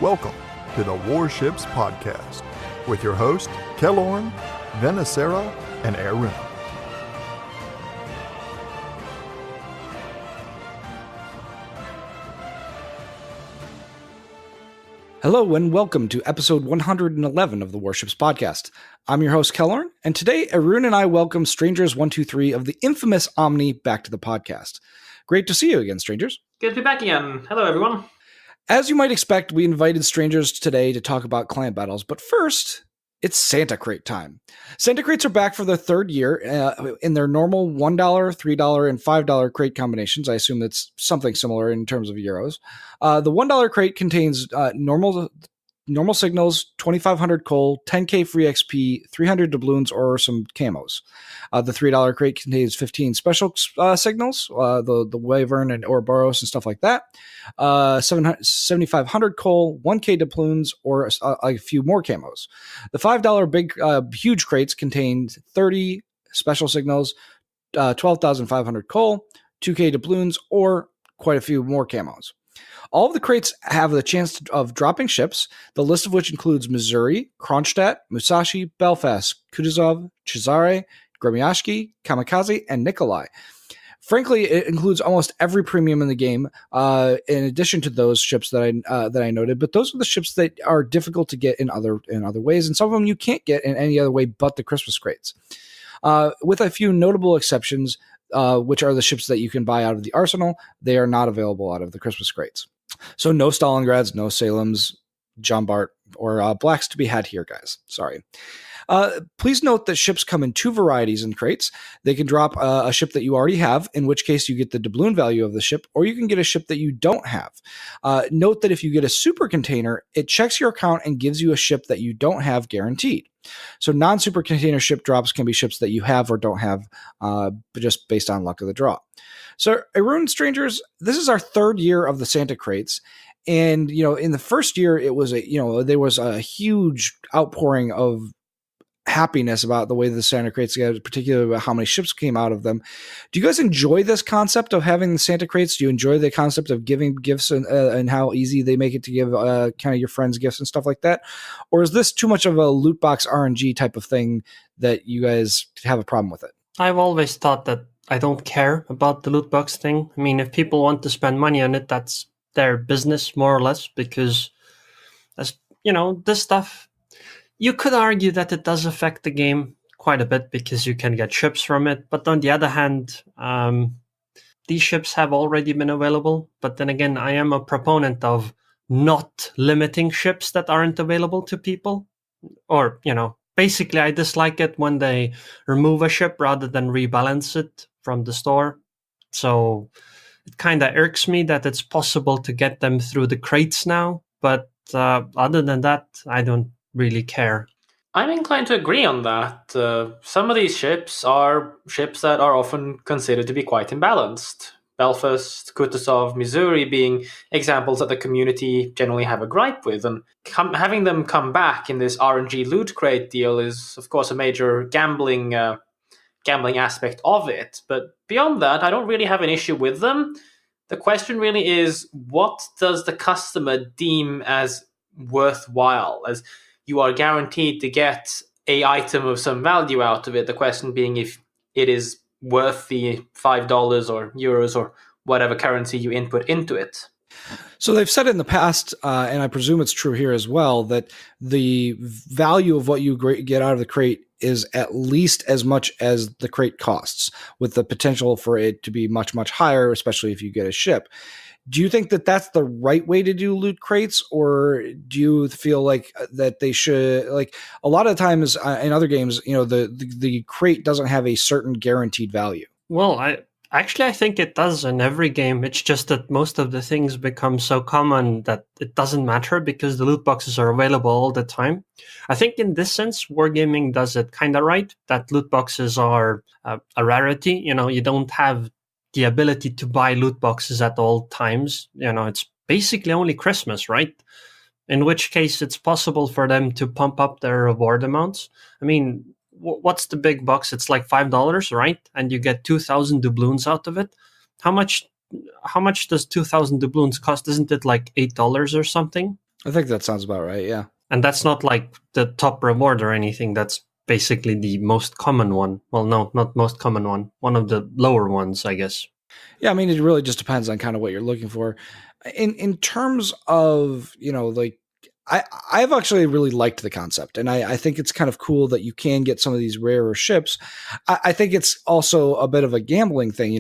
Welcome to the Warships podcast with your host, Kellorn, Venacera, and Erin. Hello and welcome to episode 111 of the Warships podcast. I'm your host, Kellorn, and today Arun and I welcome Strangers123 of the infamous OMNI back to the podcast. Great to see you again, strangers. Good to be back again. Hello, everyone. As you might expect, we invited strangers today to talk about client battles, but first, it's Santa Crate time. Santa Crates are back for their third year in their normal $1, $3, and $5 crate combinations. I assume that's something similar in terms of euros. The $1 crate contains normal signals, 2,500 coal, 10k free XP, 300 doubloons, or some camos. The $3 crate contains 15 special signals, the Wyvern and Ouroboros and stuff like that. 7,500 coal, 1k doubloons, or a few more camos. The $5 big huge crates contain 30 special signals, 12,500 coal, 2k doubloons, or quite a few more camos. All of the crates have the chance of dropping ships, the list of which includes Missouri, Kronstadt, Musashi, Belfast, Kutuzov, Cesare, Gremiashki, Kamikaze, and Nikolai. Frankly, it includes almost every premium in the game, in addition to those ships that I noted. But those are the ships that are difficult to get in other ways, and some of them you can't get in any other way but the Christmas crates. With a few notable exceptions, which are the ships that you can buy out of the arsenal, they are not available out of the Christmas crates. So no Stalingrads, no Salems, John Bart, or Blacks to be had here, guys. Sorry. Please note that ships come in two varieties in crates. They can drop a ship that you already have, in which case you get the doubloon value of the ship, or you can get a ship that you don't have. Note that if you get a super container, it checks your account and gives you a ship that you don't have guaranteed. So non-super container ship drops can be ships that you have or don't have, just based on luck of the draw. So, Arun, strangers, this is our third year of the Santa crates. And, in the first year, it was there was a huge outpouring of happiness about the way the Santa crates go, particularly about how many ships came out of them. Do you guys enjoy this concept of having the Santa crates? Do you enjoy the concept of giving gifts and how easy they make it to give kind of your friends gifts and stuff like that? Or is this too much of a loot box RNG type of thing that you guys have a problem with it? I've always thought that I don't care about the loot box thing. I mean, if people want to spend money on it, that's their business, more or less, because, this stuff, you could argue that it does affect the game quite a bit because you can get ships from it. But on the other hand, these ships have already been available. But then again, I am a proponent of not limiting ships that aren't available to people. Or, basically, I dislike it when they remove a ship rather than rebalance it from the store. So it kind of irks me that it's possible to get them through the crates now. But other than that, I don't really care. I'm inclined to agree on that. Some of these ships are ships that are often considered to be quite imbalanced. Belfast, Kutuzov, Missouri being examples that the community generally have a gripe with. And having them come back in this RNG loot crate deal is, of course, a major gambling aspect of it. But beyond that, I don't really have an issue with them. The question really is, what does the customer deem as worthwhile? As you are guaranteed to get a item of some value out of it. The question being if it is worth the $5 or euros or whatever currency you input into it. So they've said in the past, and I presume it's true here as well, that the value of what you get out of the crate is at least as much as the crate costs, with the potential for it to be much, much higher, especially if you get a ship. Do you think that that's the right way to do loot crates, or do you feel like that they should, like a lot of times in other games, the crate doesn't have a certain guaranteed value? Well, I think it does in every game. It's just that most of the things become so common that it doesn't matter because the loot boxes are available all the time. I think in this sense, Wargaming does it kind of right, that loot boxes are a rarity. You don't have the ability to buy loot boxes at all times. It's basically only Christmas, right? In which case it's possible for them to pump up their reward amounts. I mean, what's the big box? It's like $5, right? And you get 2,000 doubloons out of it. How much does 2,000 doubloons cost? Isn't it like $8 or something? I think that sounds about right. Yeah. And that's not like the top reward or anything. That's basically the most common one. Well, no, not most common one. One of the lower ones, I guess. Yeah, I mean, it really just depends on kind of what you're looking for. In terms of, like, I've actually really liked the concept, and I think it's kind of cool that you can get some of these rarer ships. I think it's also a bit of a gambling thing,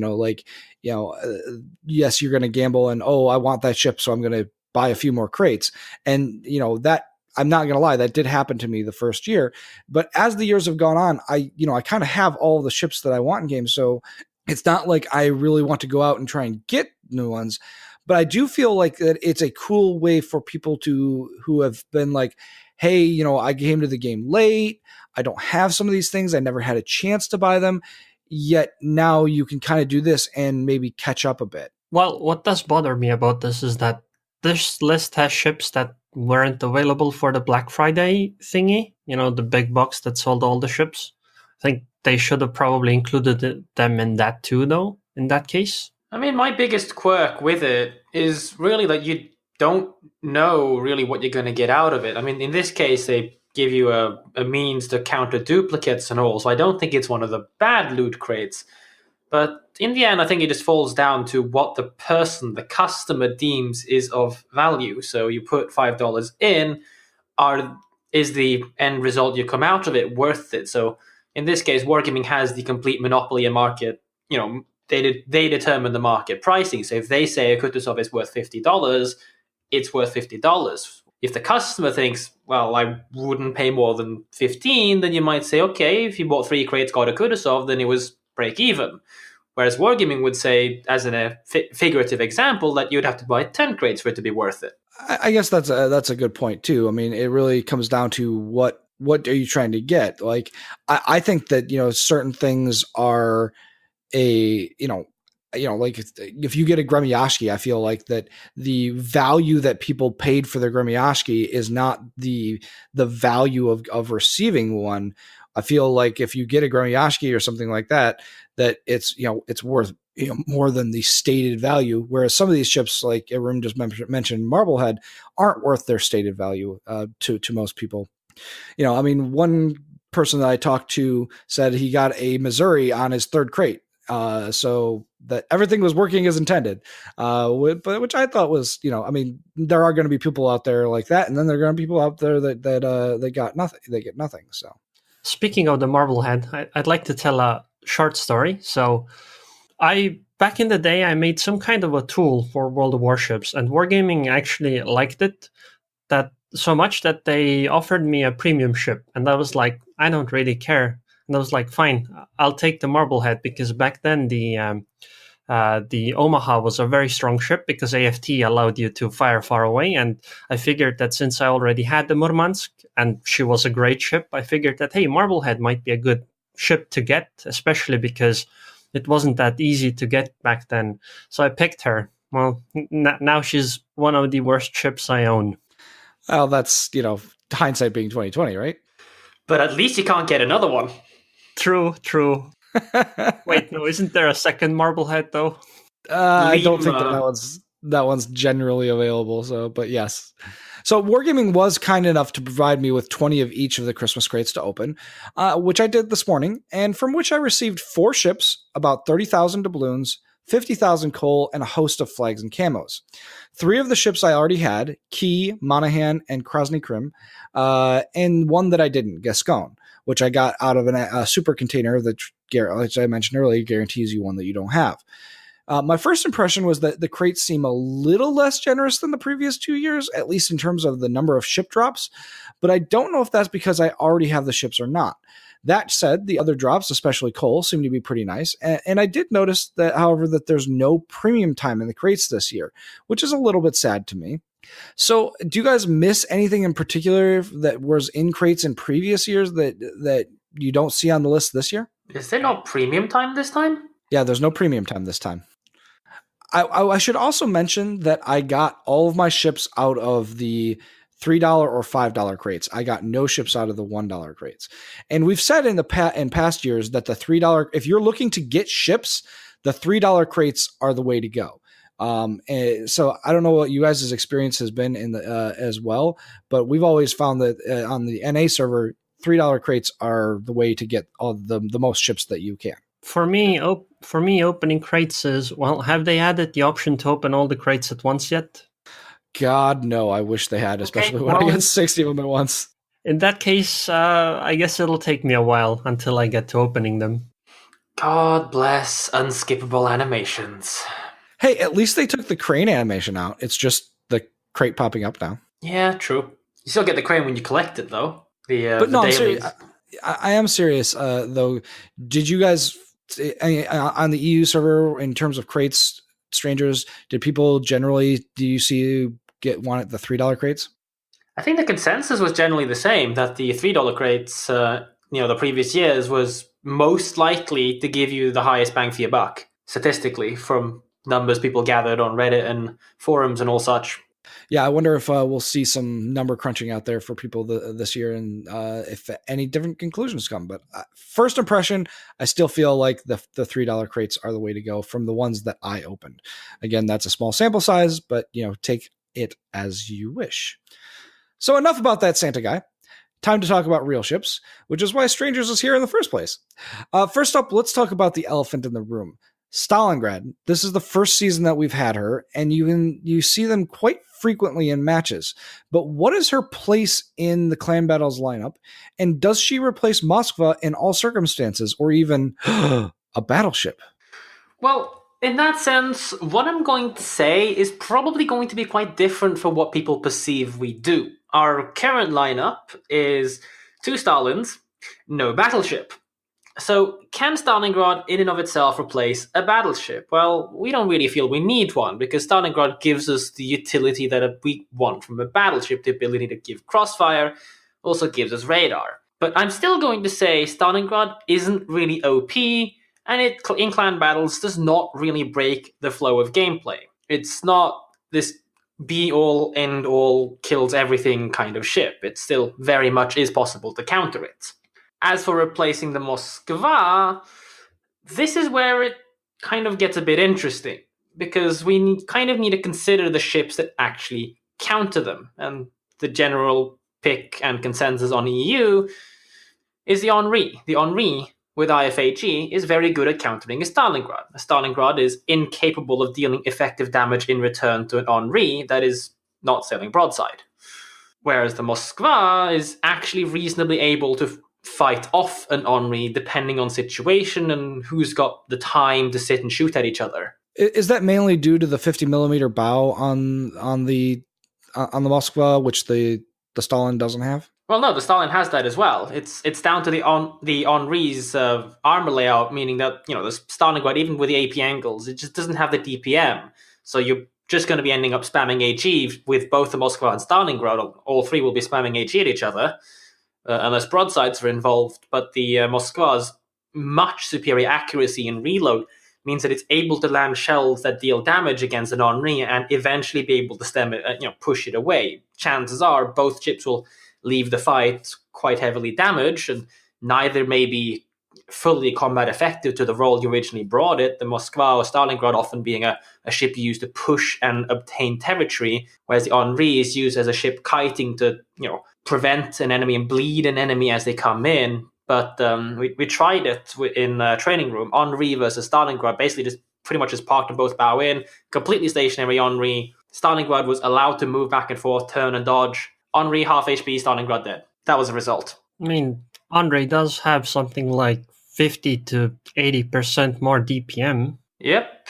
yes, you're going to gamble and, oh, I want that ship, so I'm going to buy a few more crates. And, that I'm not going to lie, that did happen to me the first year. But as the years have gone on, I kind of have all the ships that I want in games. So it's not like I really want to go out and try and get new ones. But I do feel like that it's a cool way for people who have been like, hey, I came to the game late. I don't have some of these things. I never had a chance to buy them. Yet now you can kind of do this and maybe catch up a bit. Well, what does bother me about this is that this list has ships that weren't available for the Black Friday thingy, the big box that sold all the ships. I think they should have probably included them in that too, though, in that case. I mean, my biggest quirk with it is really that you don't know really what you're going to get out of it. I mean, in this case, they give you a means to counter duplicates and all, so I don't think it's one of the bad loot crates. But in the end, I think it just falls down to what the customer deems is of value. So you put $5 in, is the end result you come out of it worth it? So in this case, Wargaming has the complete monopoly in market. They determine the market pricing. So if they say a Kutuzov is worth $50, it's worth $50. If the customer thinks, well, I wouldn't pay more than 15, then you might say, okay, if you bought 3 crates, got a Kutuzov, then it was break even. Whereas Wargaming would say, as a figurative example, that you'd have to buy 10 crates for it to be worth it. I guess that's a good point too. I mean, it really comes down to what are you trying to get? Like, I think that, certain things are like if you get a Gremyashki, I feel like that the value that people paid for their Gremyashki is not the value of receiving one. I feel like if you get a Gremyashki or something like that, that it's worth more than the stated value. Whereas some of these ships, like Arun just mentioned, Marblehead, aren't worth their stated value to most people. I mean, one person that I talked to said he got a Missouri on his 3rd crate. So that everything was working as intended, which I thought was, I mean, there are going to be people out there like that, and then there are going to be people out there that they got nothing, they get nothing. So, speaking of the Marblehead, I'd like to tell a short story. So, back in the day, I made some kind of a tool for World of Warships, and Wargaming actually liked it that so much that they offered me a premium ship, and I was like, I don't really care. And I was like, fine, I'll take the Marblehead, because back then the Omaha was a very strong ship because AFT allowed you to fire far away. And I figured that since I already had the Murmansk and she was a great ship, I figured that, hey, Marblehead might be a good ship to get, especially because it wasn't that easy to get back then. So I picked her. Well, now she's one of the worst ships I own. Well, that's, hindsight being 2020, right? But at least you can't get another one. True. Wait, no, isn't there a second Marblehead though? I don't think that one's generally available. So, but yes. So Wargaming was kind enough to provide me with 20 of each of the Christmas crates to open, which I did this morning, and from which I received 4 ships, about 30,000 doubloons, 50,000 coal, and a host of flags and camos. 3 of the ships I already had, Key, Monahan, and Krasny Krim, and one that I didn't, Gascon, which I got out of a super container that, as I mentioned earlier, guarantees you one that you don't have. My first impression was that the crates seem a little less generous than the previous 2 years, at least in terms of the number of ship drops, but I don't know if that's because I already have the ships or not. That said, the other drops, especially coal, seem to be pretty nice, and I did notice that, however, that there's no premium time in the crates this year, which is a little bit sad to me. So, do you guys miss anything in particular that was in crates in previous years that you don't see on the list this year? Is there no premium time this time? Yeah, there's no premium time this time. I should also mention that I got all of my ships out of the $3 or $5 crates. I got no ships out of the $1 crates. And we've said in past years that the $3, if you're looking to get ships, the $3 crates are the way to go. So I don't know what you guys' experience has been in the as well, but we've always found that on the NA server, $3 crates are the way to get all the most ships that you can. For me, opening crates is, well, have they added the option to open all the crates at once yet? God, no, I wish they had, especially Okay, when I well, get 60 of them at once. In that case, I guess it'll take me a while until I get to opening them. God bless unskippable animations. Hey, at least they took the crane animation out. It's just the crate popping up now. Yeah, true. You still get the crane when you collect it, though. But the no, I'm dailies. serious. I am serious, though. Did you guys, on the EU server, in terms of crates, strangers, did people generally, do you see you want the $3 crates? I think the consensus was generally the same, that the $3 crates, the previous years, was most likely to give you the highest bang for your buck, statistically, from numbers people gathered on Reddit and forums and all such. Yeah, I wonder if we'll see some number crunching out there for people this year, and if any different conclusions come. But first impression, I still feel like the $3 crates are the way to go from the ones that I opened. Again, that's a small sample size, but take it as you wish. So enough about that Santa guy. Time to talk about real ships, which is why Strangers is here in the first place. First up, let's talk about the elephant in the room. Stalingrad. This is the first season that we've had her, and you see them quite frequently in matches. But what is her place in the clan battles lineup? And does she replace Moskva in all circumstances, or even a battleship? Well, in that sense, what I'm going to say is probably going to be quite different from what people perceive we do. Our current lineup is 2 Stalins, no battleship. So, can Stalingrad in and of itself replace a battleship? Well, we don't really feel we need one, because Stalingrad gives us the utility that we want from a battleship, the ability to give crossfire, also gives us radar. But I'm still going to say Stalingrad isn't really OP, and it, in clan battles, does not really break the flow of gameplay. It's not this be-all, end-all, kills everything kind of ship. It still very much is possible to counter it. As for replacing the Moskva, this is where it kind of gets a bit interesting, because we need to consider the ships that actually counter them. And the general pick and consensus on EU is the Henri. The Henri, with IFHE, is very good at countering a Stalingrad. A Stalingrad is incapable of dealing effective damage in return to an Henri that is not sailing broadside. Whereas the Moskva is actually reasonably able to fight off an Henri depending on situation and who's got the time to sit and shoot at each other. Is that mainly due to the 50mm bow on the Moskva, which the Stalin doesn't have? Well, no, the Stalin has that as well. It's down to the Henri's armor layout, meaning that the Stalingrad, even with the AP angles, it just doesn't have the DPM. So you're just going to be ending up spamming HE with both the Moskva and Stalingrad. All three will be spamming HE at each other, unless broadsides are involved. But the Moskva's much superior accuracy and reload means that it's able to land shells that deal damage against an Henri and eventually be able to stem it, push it away. Chances are both ships will leave the fight quite heavily damaged, and neither may be fully combat effective to the role you originally brought it. The Moskva or Stalingrad often being a ship used to push and obtain territory, whereas the Henri is used as a ship kiting to prevent an enemy and bleed an enemy as they come in. But we tried it in training room. Henri versus Stalingrad, basically just pretty much just parked them both bow in, completely stationary Henri. Stalingrad was allowed to move back and forth, turn and dodge. Henri half HP, Stalingrad dead. That was the result. I mean, Henri does have something like 50 to 80% more DPM. Yep.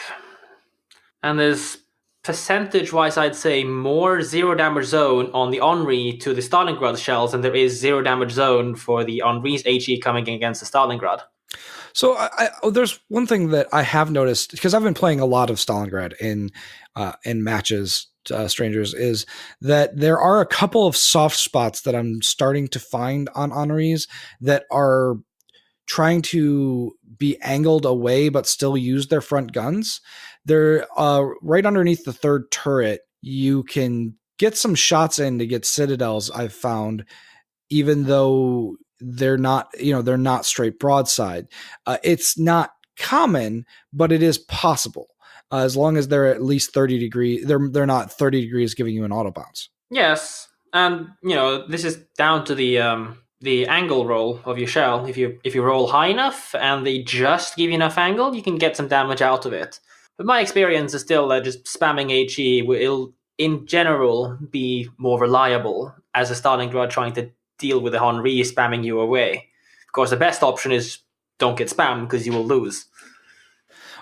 And there's percentage-wise, I'd say more zero damage zone on the Henri to the Stalingrad shells than there is zero damage zone for the Henri's HE coming against the Stalingrad. So there's one thing that I have noticed, because I've been playing a lot of Stalingrad in matches, Strangers, is that there are a couple of soft spots that I'm starting to find on Henri's that are trying to be angled away but still use their front guns. They're right underneath the third turret. You can get some shots in to get citadels, I've found, even though they're not straight broadside. It's not common, but it is possible. as long as they're at least 30 degrees. They're not 30 degrees giving you an auto bounce. Yes, and this is down to the angle roll of your shell. If you roll high enough and they just give you enough angle, you can get some damage out of it. But my experience is still that just spamming HE will, in general, be more reliable as a Stalingrad trying to deal with the Henri spamming you away. Of course, the best option is don't get spammed because you will lose.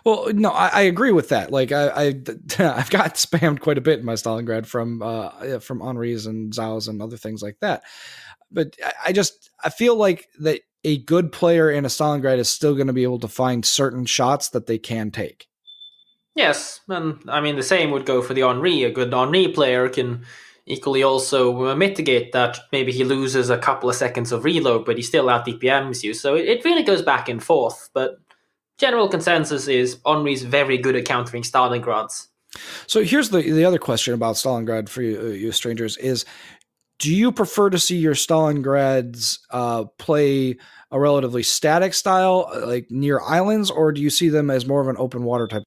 Well, no, I agree with that. Like I've got spammed quite a bit in my Stalingrad from Henris and Zhaos and other things like that. But I feel like that a good player in a Stalingrad is still going to be able to find certain shots that they can take. Yes, and I mean the same would go for the Henri. A good Henri player can equally also mitigate that. Maybe he loses a couple of seconds of reload, but he still out DPMs you. So it really goes back and forth. But general consensus is Henri's very good at countering Stalingrads. So here's the other question about Stalingrad for you strangers is, do you prefer to see your Stalingrads play a relatively static style, like near islands, or do you see them as more of an open water type?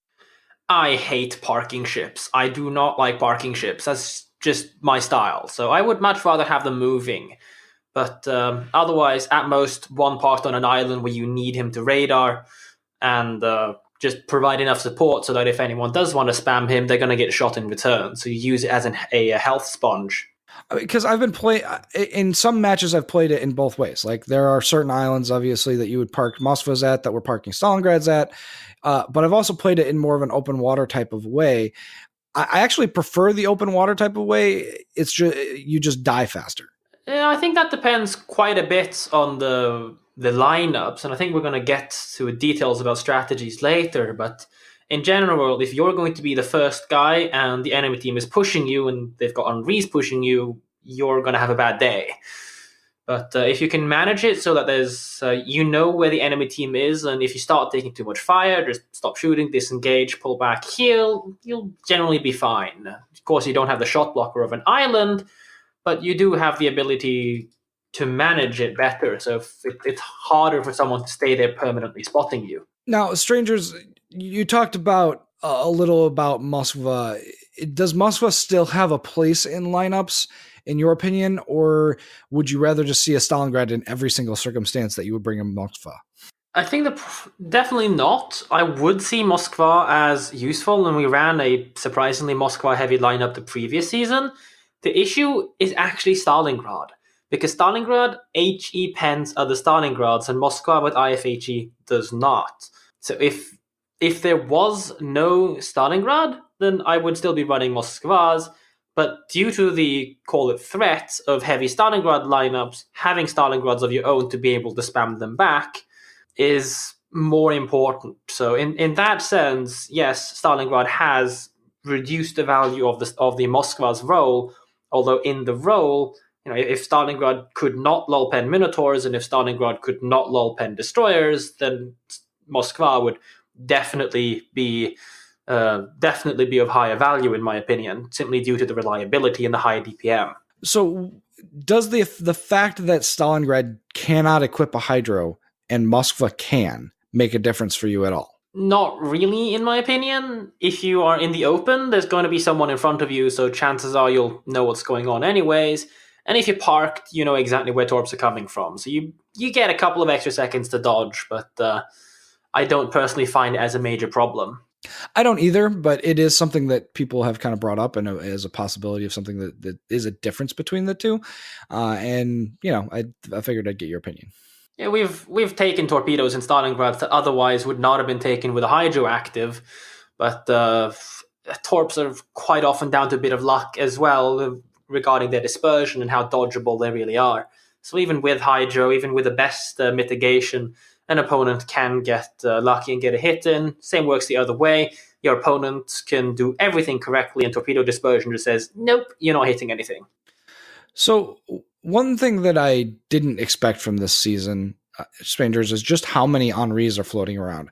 I hate parking ships. I do not like parking ships. That's just my style. So I would much rather have them moving. But otherwise, at most, one parked on an island where you need him to radar and just provide enough support so that if anyone does want to spam him, they're going to get shot in return. So you use it as a health sponge. Because I've been playing in some matches, I've played it in both ways. Like there are certain islands, obviously, that you would park Moskvas at that we're parking Stalingrads at. But I've also played it in more of an open water type of way. I actually prefer the open water type of way. It's just you just die faster. Yeah, I think that depends quite a bit on the lineups, and I think we're going to get to details about strategies later. But in general, if you're going to be the first guy and the enemy team is pushing you and they've got Henri's pushing you, you're going to have a bad day. But if you can manage it so that there's, where the enemy team is, and if you start taking too much fire, just stop shooting, disengage, pull back, heal, you'll generally be fine. Of course, you don't have the shot blocker of an island, but you do have the ability to manage it better. So it's harder for someone to stay there permanently spotting you. Now, strangers, you talked about a little about Moskva. Does Moskva still have a place in lineups, in your opinion, or would you rather just see a Stalingrad in every single circumstance that you would bring in Moskva? I think definitely not. I would see Moskva as useful, and we ran a surprisingly Moskva-heavy lineup the previous season. The issue is actually Stalingrad, because Stalingrad HE pens other Stalingrads, and Moskva with IFHE does not. So if there was no Stalingrad, then I would still be running Moskvas. But due to the, call it, threat of heavy Stalingrad lineups, having Stalingrads of your own to be able to spam them back is more important. So in that sense, yes, Stalingrad has reduced the value of the Moskva's role, although in the role, if Stalingrad could not lull pen Minotaurs and if Stalingrad could not lull pen Destroyers, then Moskva would definitely be of higher value, in my opinion, simply due to the reliability and the high DPM. So does the fact that Stalingrad cannot equip a Hydro and Moskva can make a difference for you at all? Not really, in my opinion. If you are in the open, there's going to be someone in front of you, so chances are you'll know what's going on anyways. And if you're parked, you know exactly where torps are coming from. So you get a couple of extra seconds to dodge, but I don't personally find it as a major problem. I don't either, but it is something that people have kind of brought up and as a possibility of something that is a difference between the two. And I figured I'd get your opinion. Yeah, we've taken torpedoes in Stalingrad that otherwise would not have been taken with a Hydro active, but torps are quite often down to a bit of luck as well regarding their dispersion and how dodgeable they really are. So even with Hydro, even with the best mitigation, an opponent can get lucky and get a hit in. Same works the other way. Your opponent can do everything correctly and torpedo dispersion just says, nope, you're not hitting anything. So one thing that I didn't expect from this season, Strangers, is just how many Henris are floating around.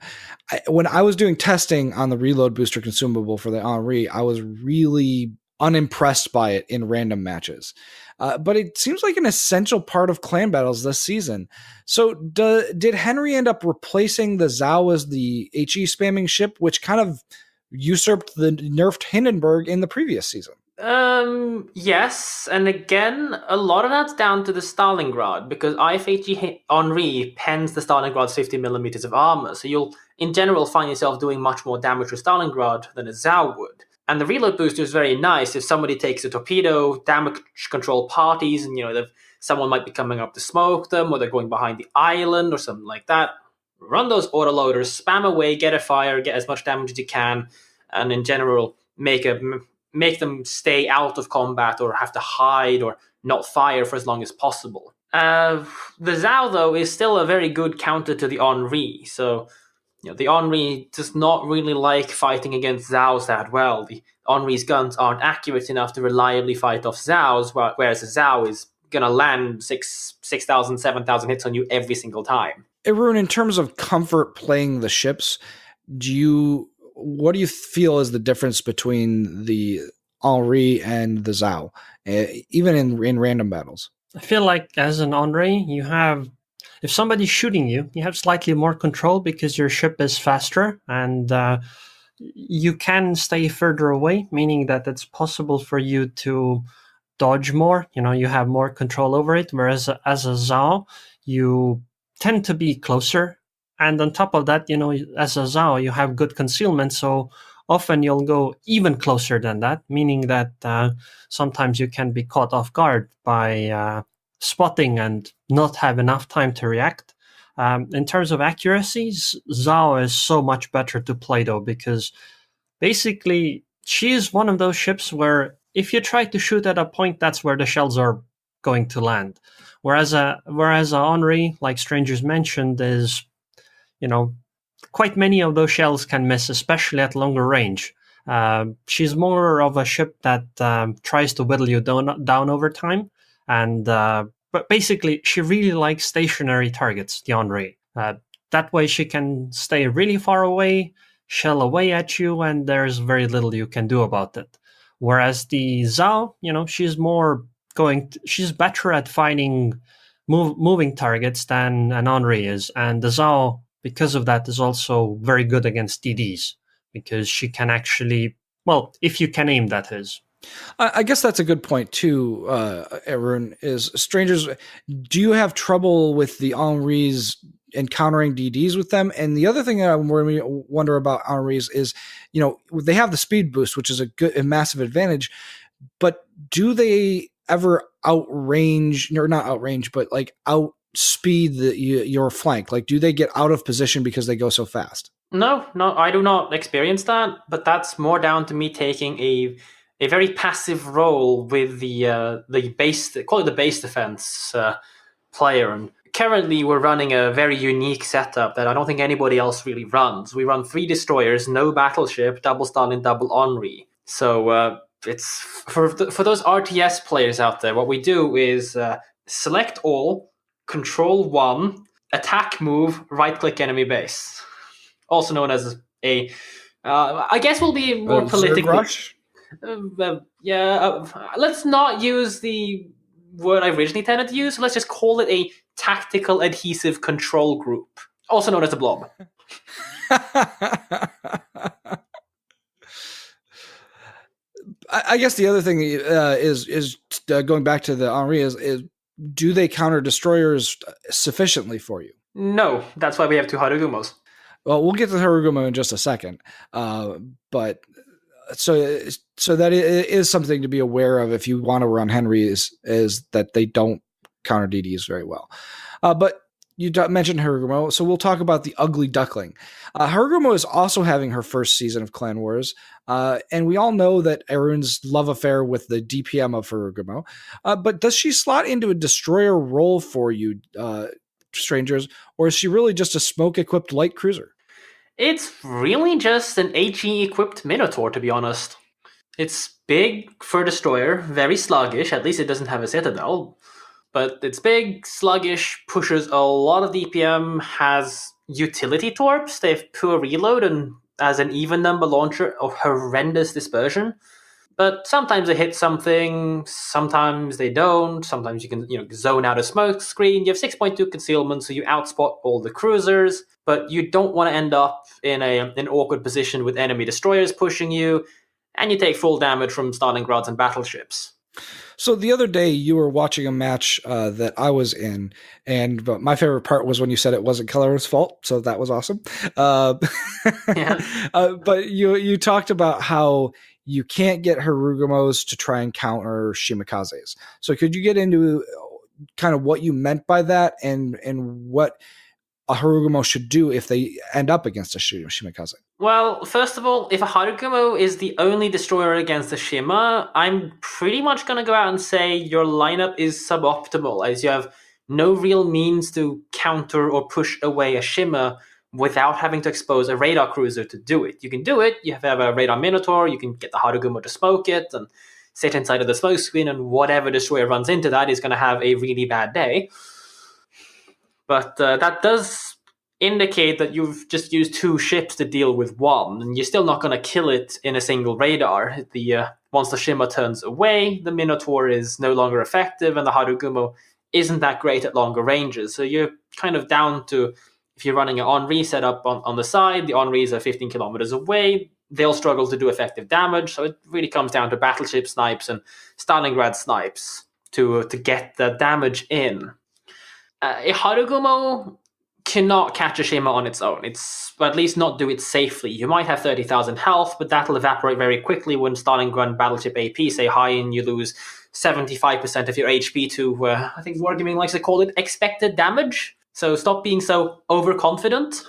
When I was doing testing on the reload booster consumable for the Henri, I was really unimpressed by it in random matches. But it seems like an essential part of clan battles this season. So did Henri end up replacing the Zhao as the HE spamming ship, which kind of usurped the nerfed Hindenburg in the previous season. Yes, and again, a lot of that's down to the Stalingrad, because IFHE Henri pens the Stalingrad's 50 millimeters of armor, so you'll, in general, find yourself doing much more damage with Stalingrad than a Zao would. And the reload booster is very nice if somebody takes a torpedo, damage control parties, and someone might be coming up to smoke them, or they're going behind the island, or something like that. Run those autoloaders, spam away, get a fire, get as much damage as you can, and in general, make them stay out of combat or have to hide or not fire for as long as possible. The Zao, though, is still a very good counter to the Henri. So, the Henri does not really like fighting against Zaos that well. The Henri's guns aren't accurate enough to reliably fight off Zaos, whereas the Zao is going to land 6,000, 7,000 hits on you every single time. Arun, in terms of comfort playing the ships, what do you feel is the difference between the Henri and the Zao, even in random battles? I feel like as an Henri, if somebody's shooting you, you have slightly more control because your ship is faster and you can stay further away, meaning that it's possible for you to dodge more. You have more control over it, whereas as a Zao, you tend to be closer. And on top of that, as a Zao, you have good concealment, so often you'll go even closer than that, meaning that sometimes you can be caught off guard by spotting and not have enough time to react. In terms of accuracy, Zao is so much better to play, though, because basically she is one of those ships where if you try to shoot at a point, that's where the shells are going to land. Whereas a Henri, like Strangers mentioned, is quite many of those shells can miss, especially at longer range. She's more of a ship that tries to whittle you down over time. And but basically, she really likes stationary targets, the Henri. That way she can stay really far away, shell away at you, and there's very little you can do about it. Whereas the Zao, she's better at finding moving targets than an Henri is. And the Zao, because of that, is also very good against DDs, because she can actually, if you can aim, that is. I guess that's a good point too, Arun, is Strangers, do you have trouble with the Henris encountering DDs with them? And the other thing that I wonder about Henris is, they have the speed boost, which is a massive advantage, but do they ever outspeed your flank? Like, do they get out of position because they go so fast? No, I do not experience that, but that's more down to me taking a very passive role with the base, call it the base defense player. And currently we're running a very unique setup that I don't think anybody else really runs. We run 3 destroyers, no battleship, double Stalin, double Henri. So it's for those RTS players out there, what we do is select all, control 1, attack move, right-click enemy base. Also known as I guess we'll be more politically... Rush? Let's not use the word I originally tended to use. So let's just call it a tactical adhesive control group, also known as a blob. I guess the other thing is going back to the Henri is do they counter destroyers sufficiently for you? No, that's why we have 2 Harugumos. Well, we'll get to Harugumo in just a second, but. So that is something to be aware of if you want to run Henry is that they don't counter DDs very well. But you mentioned Harugumo, so we'll talk about the Ugly Duckling. Harugumo is also having her first season of Clan Wars, and we all know that Arun's love affair with the DPM of Harugumo. But does she slot into a destroyer role for you, Strangers, or is she really just a smoke-equipped light cruiser? It's really just an HE-equipped Minotaur, to be honest. It's big for a destroyer, very sluggish, at least it doesn't have a citadel. But it's big, sluggish, pushes a lot of DPM, has utility torps, they have poor reload, and as an even number launcher of horrendous dispersion. But sometimes they hit something, sometimes they don't. Sometimes you can, zone out a smoke screen. You have 6.2 concealment, so you outspot all the cruisers. But you don't want to end up in an awkward position with enemy destroyers pushing you, and you take full damage from Stalingrads and battleships. So the other day you were watching a match that I was in, but my favorite part was when you said it wasn't Keller's fault. So that was awesome. Yeah. But you talked about how you can't get Harugumos to try and counter Shimikazes. So could you get into kind of what you meant by that and what a Harugumo should do if they end up against a Shimikaze? Well, first of all, if a Harugumo is the only destroyer against a Shima, I'm pretty much going to go out and say your lineup is suboptimal, as you have no real means to counter or push away a Shima without having to expose a radar cruiser to do it. You can do it, you have a radar Minotaur, you can get the Harugumo to smoke it and sit inside of the smoke screen, and whatever destroyer runs into that is going to have a really bad day. But that does indicate that you've just used 2 ships to deal with 1, and you're still not going to kill it in a single radar. Once the Shima turns away, the Minotaur is no longer effective, and the Harugumo isn't that great at longer ranges. So you're kind of down to, if you're running an Henri setup on the side, the Henris are 15 kilometers away, they'll struggle to do effective damage, so it really comes down to battleship snipes and Stalingrad snipes to get the damage in. A Harugumo cannot catch a Shima on its own. Or at least not do it safely. You might have 30,000 health, but that'll evaporate very quickly when Stalingrad battleship AP say hi and you lose 75% of your HP to, I think Wargaming likes to call it expected damage. So stop being so overconfident.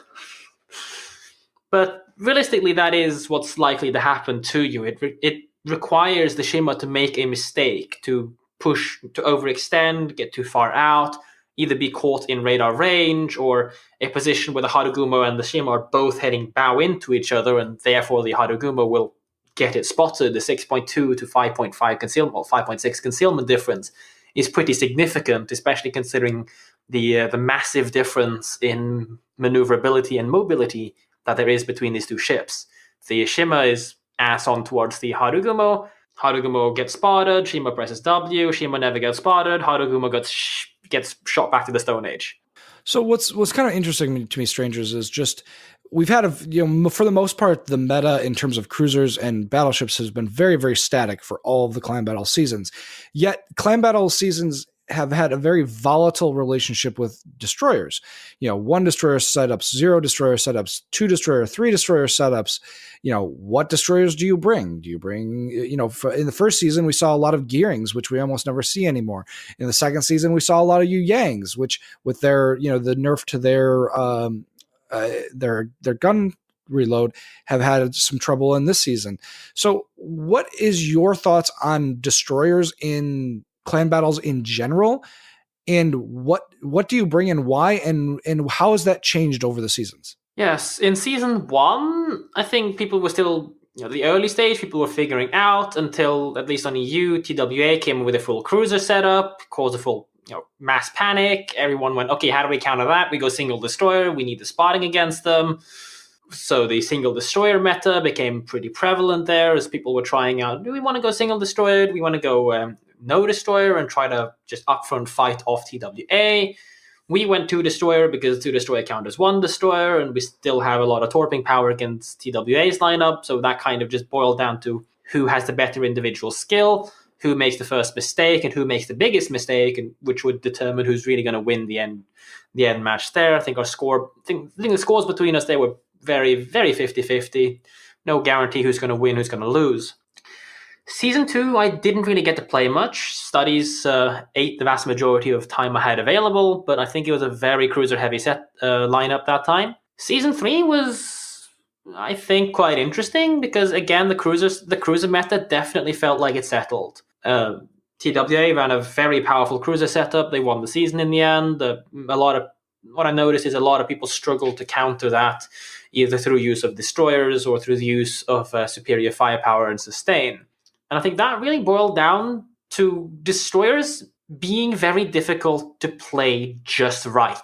But realistically, that is what's likely to happen to you. It requires the Shima to make a mistake, to push, to overextend, get too far out, either be caught in radar range or a position where the Harugumo and the Shima are both heading bow into each other, and therefore the Harugumo will get it spotted. The 6.2 to 5.5 concealment, or 5.6 concealment difference is pretty significant, especially considering the massive difference in maneuverability and mobility that there is between these 2 ships. The Shima is ass on towards the Harugumo. Harugumo gets spotted, Shima presses W, Shima never gets spotted, Harugumo gets shot back to the Stone Age. So what's kind of interesting to me, Strangers, is just we've had for the most part, the meta in terms of cruisers and battleships has been very, very static for all of the clan battle seasons. Yet clan battle seasons have had a very volatile relationship with destroyers. 1 destroyer setups, 0 destroyer setups, 2 destroyer, 3 destroyer setups. What destroyers do you bring? Do you bring, in the first season, we saw a lot of Gearings, which we almost never see anymore. In the second season, we saw a lot of Yu Yangs, which with their, the nerf to their gun reload have had some trouble in this season. So what is your thoughts on destroyers in clan battles in general, and what do you bring and why, and how has that changed over the seasons? Yes, in season 1, I think people were still, the early stage, people were figuring out until, at least on EU, TWA came with a full cruiser setup, caused a full mass panic. Everyone went, okay, how do we counter that? We go single destroyer, we need the spotting against them. So the single destroyer meta became pretty prevalent there as people were trying out, do we want to go single destroyer? Do we want to go no destroyer and try to just upfront fight off TWA? We went 2 destroyer because 2 destroyer counters 1 destroyer, and we still have a lot of torping power against TWA's lineup. So that kind of just boiled down to who has the better individual skill, who makes the first mistake, and who makes the biggest mistake, and which would determine who's really going to win the end match there. I think the scores between us, they were very, very 50-50. No guarantee who's going to win, who's going to lose. Season 2, I didn't really get to play much. Studies ate the vast majority of time I had available, but I think it was a very cruiser-heavy set lineup that time. Season 3 was, I think, quite interesting because, again, the cruiser meta definitely felt like it settled. TWA ran a very powerful cruiser setup. They won the season in the end. What I noticed is a lot of people struggle to counter that, either through use of destroyers or through the use of superior firepower and sustain. And I think that really boiled down to destroyers being very difficult to play just right.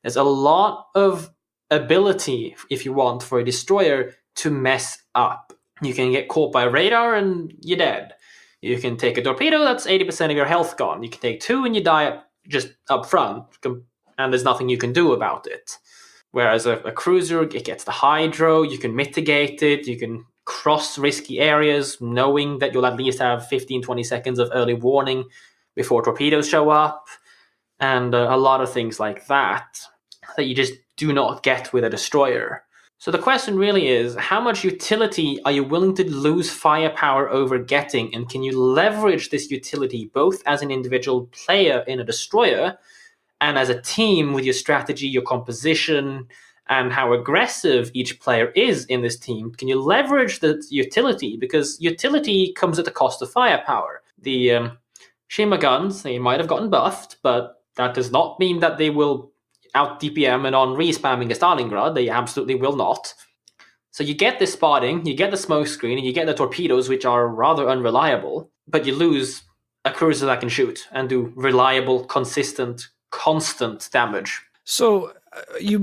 There's a lot of ability, if you want, for a destroyer to mess up. You can get caught by radar and you're dead. You can take a torpedo, that's 80% of your health gone. You can take 2 and you die just up front, and there's nothing you can do about it. Whereas a cruiser, it gets the hydro, you can mitigate it, you can cross risky areas knowing that you'll at least have 15-20 seconds of early warning before torpedoes show up, and a lot of things like that you just do not get with a destroyer. So the question really is, how much utility are you willing to lose firepower over getting, and can you leverage this utility both as an individual player in a destroyer and as a team with your strategy, your composition, and how aggressive each player is in this team? Can you leverage the utility? Because utility comes at the cost of firepower. The Shima guns, they might have gotten buffed, but that does not mean that they will out DPM and Henri spamming a Stalingrad. They absolutely will not. So you get this spotting, you get the smoke screen, and you get the torpedoes, which are rather unreliable, but you lose a cruiser that can shoot and do reliable, consistent, constant damage. So you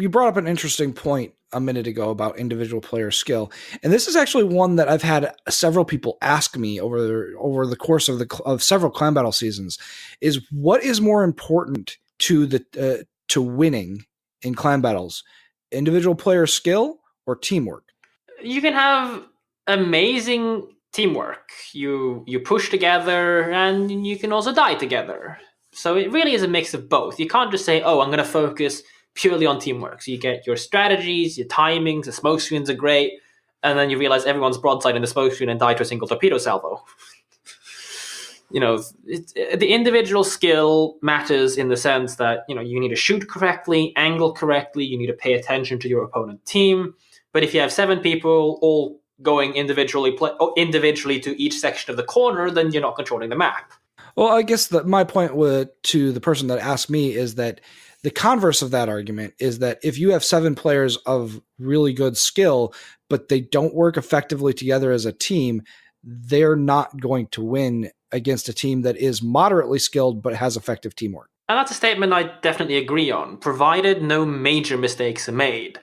brought up an interesting point a minute ago about individual player skill, and this is actually one that I've had several people ask me over the course of several clan battle seasons: is what is more important to winning in clan battles, individual player skill or teamwork? You can have amazing teamwork. You push together, and you can also die together. So it really is a mix of both. You can't just say, oh, I'm going to focus purely on teamwork. So you get your strategies, your timings, the smoke screens are great, and then you realize everyone's broadside in the smoke screen and die to a single torpedo salvo. The individual skill matters in the sense that, you need to shoot correctly, angle correctly, you need to pay attention to your opponent team. But if you have 7 people all going individually to each section of the corner, then you're not controlling the map. Well, I guess my point to the person that asked me is that the converse of that argument is that if you have 7 players of really good skill, but they don't work effectively together as a team, they're not going to win against a team that is moderately skilled but has effective teamwork. And that's a statement I definitely agree on, provided no major mistakes are made.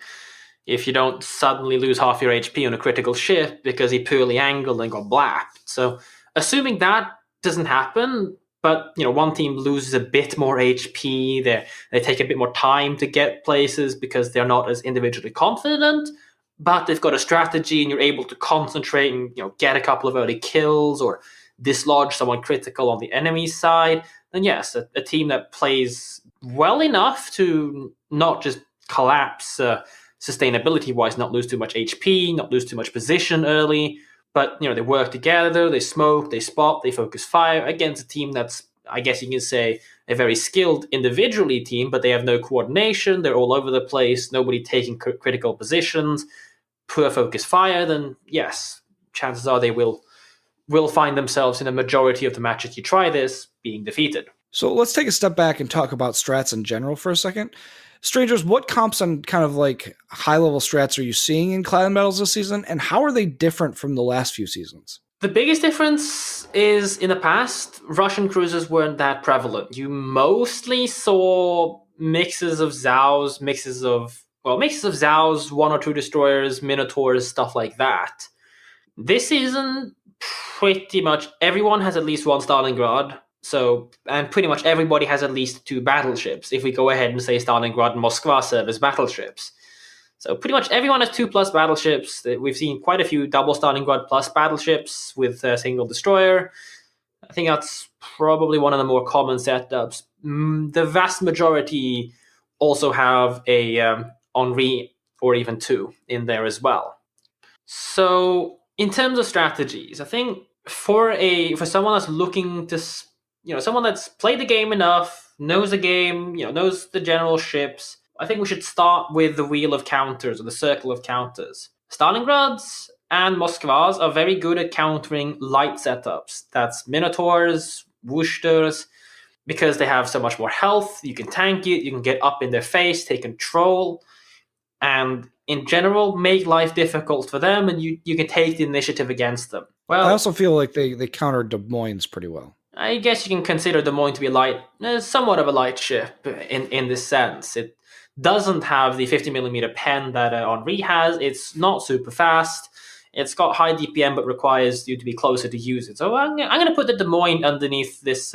If you don't suddenly lose half your HP on a critical ship because he poorly angled and got blapped. So assuming that doesn't happen, but one team loses a bit more HP, they take a bit more time to get places because they're not as individually confident, but they've got a strategy and you're able to concentrate and get a couple of early kills or dislodge someone critical on the enemy side, then yes, a team that plays well enough to not just collapse sustainability-wise, not lose too much HP, not lose too much position early, but they work together, they smoke, they spot, they focus fire against a team that's, I guess you can say, a very skilled individually team, but they have no coordination, they're all over the place, nobody taking critical positions, poor focus fire, then yes, chances are they will find themselves in a majority of the matches you try this being defeated. So let's take a step back and talk about strats in general for a second. Strangers, what comps on kind of like high-level strats are you seeing in clan battles this season, and how are they different from the last few seasons? The biggest difference is in the past, Russian cruisers weren't that prevalent. You mostly saw mixes of Zhaos, mixes of Zhaos, 1 or 2 destroyers, Minotaurs, stuff like that. This season, pretty much everyone has at least 1 Stalingrad. And pretty much everybody has at least 2 battleships, if we go ahead and say Stalingrad and Moskva serve as battleships. So pretty much everyone has 2+ battleships. We've seen quite a few double Stalingrad plus battleships with a single destroyer. I think that's probably one of the more common setups. The vast majority also have a Henri or even 2 in there as well. So in terms of strategies, I think for someone that's looking to, someone that's played the game enough, knows the game, knows the general ships, I think we should start with the wheel of counters or the circle of counters. Stalingrads and Moskvas are very good at countering light setups. That's Minotaurs, Woosters, because they have so much more health. You can tank it, you can get up in their face, take control, and in general make life difficult for them, and you can take the initiative against them. Well, I also feel like they counter Des Moines pretty well. I guess you can consider Des Moines to be somewhat of a light ship in this sense. It doesn't have the 50mm pen that Henri has. It's not super fast. It's got high DPM but requires you to be closer to use it. So I'm going to put the Des Moines underneath this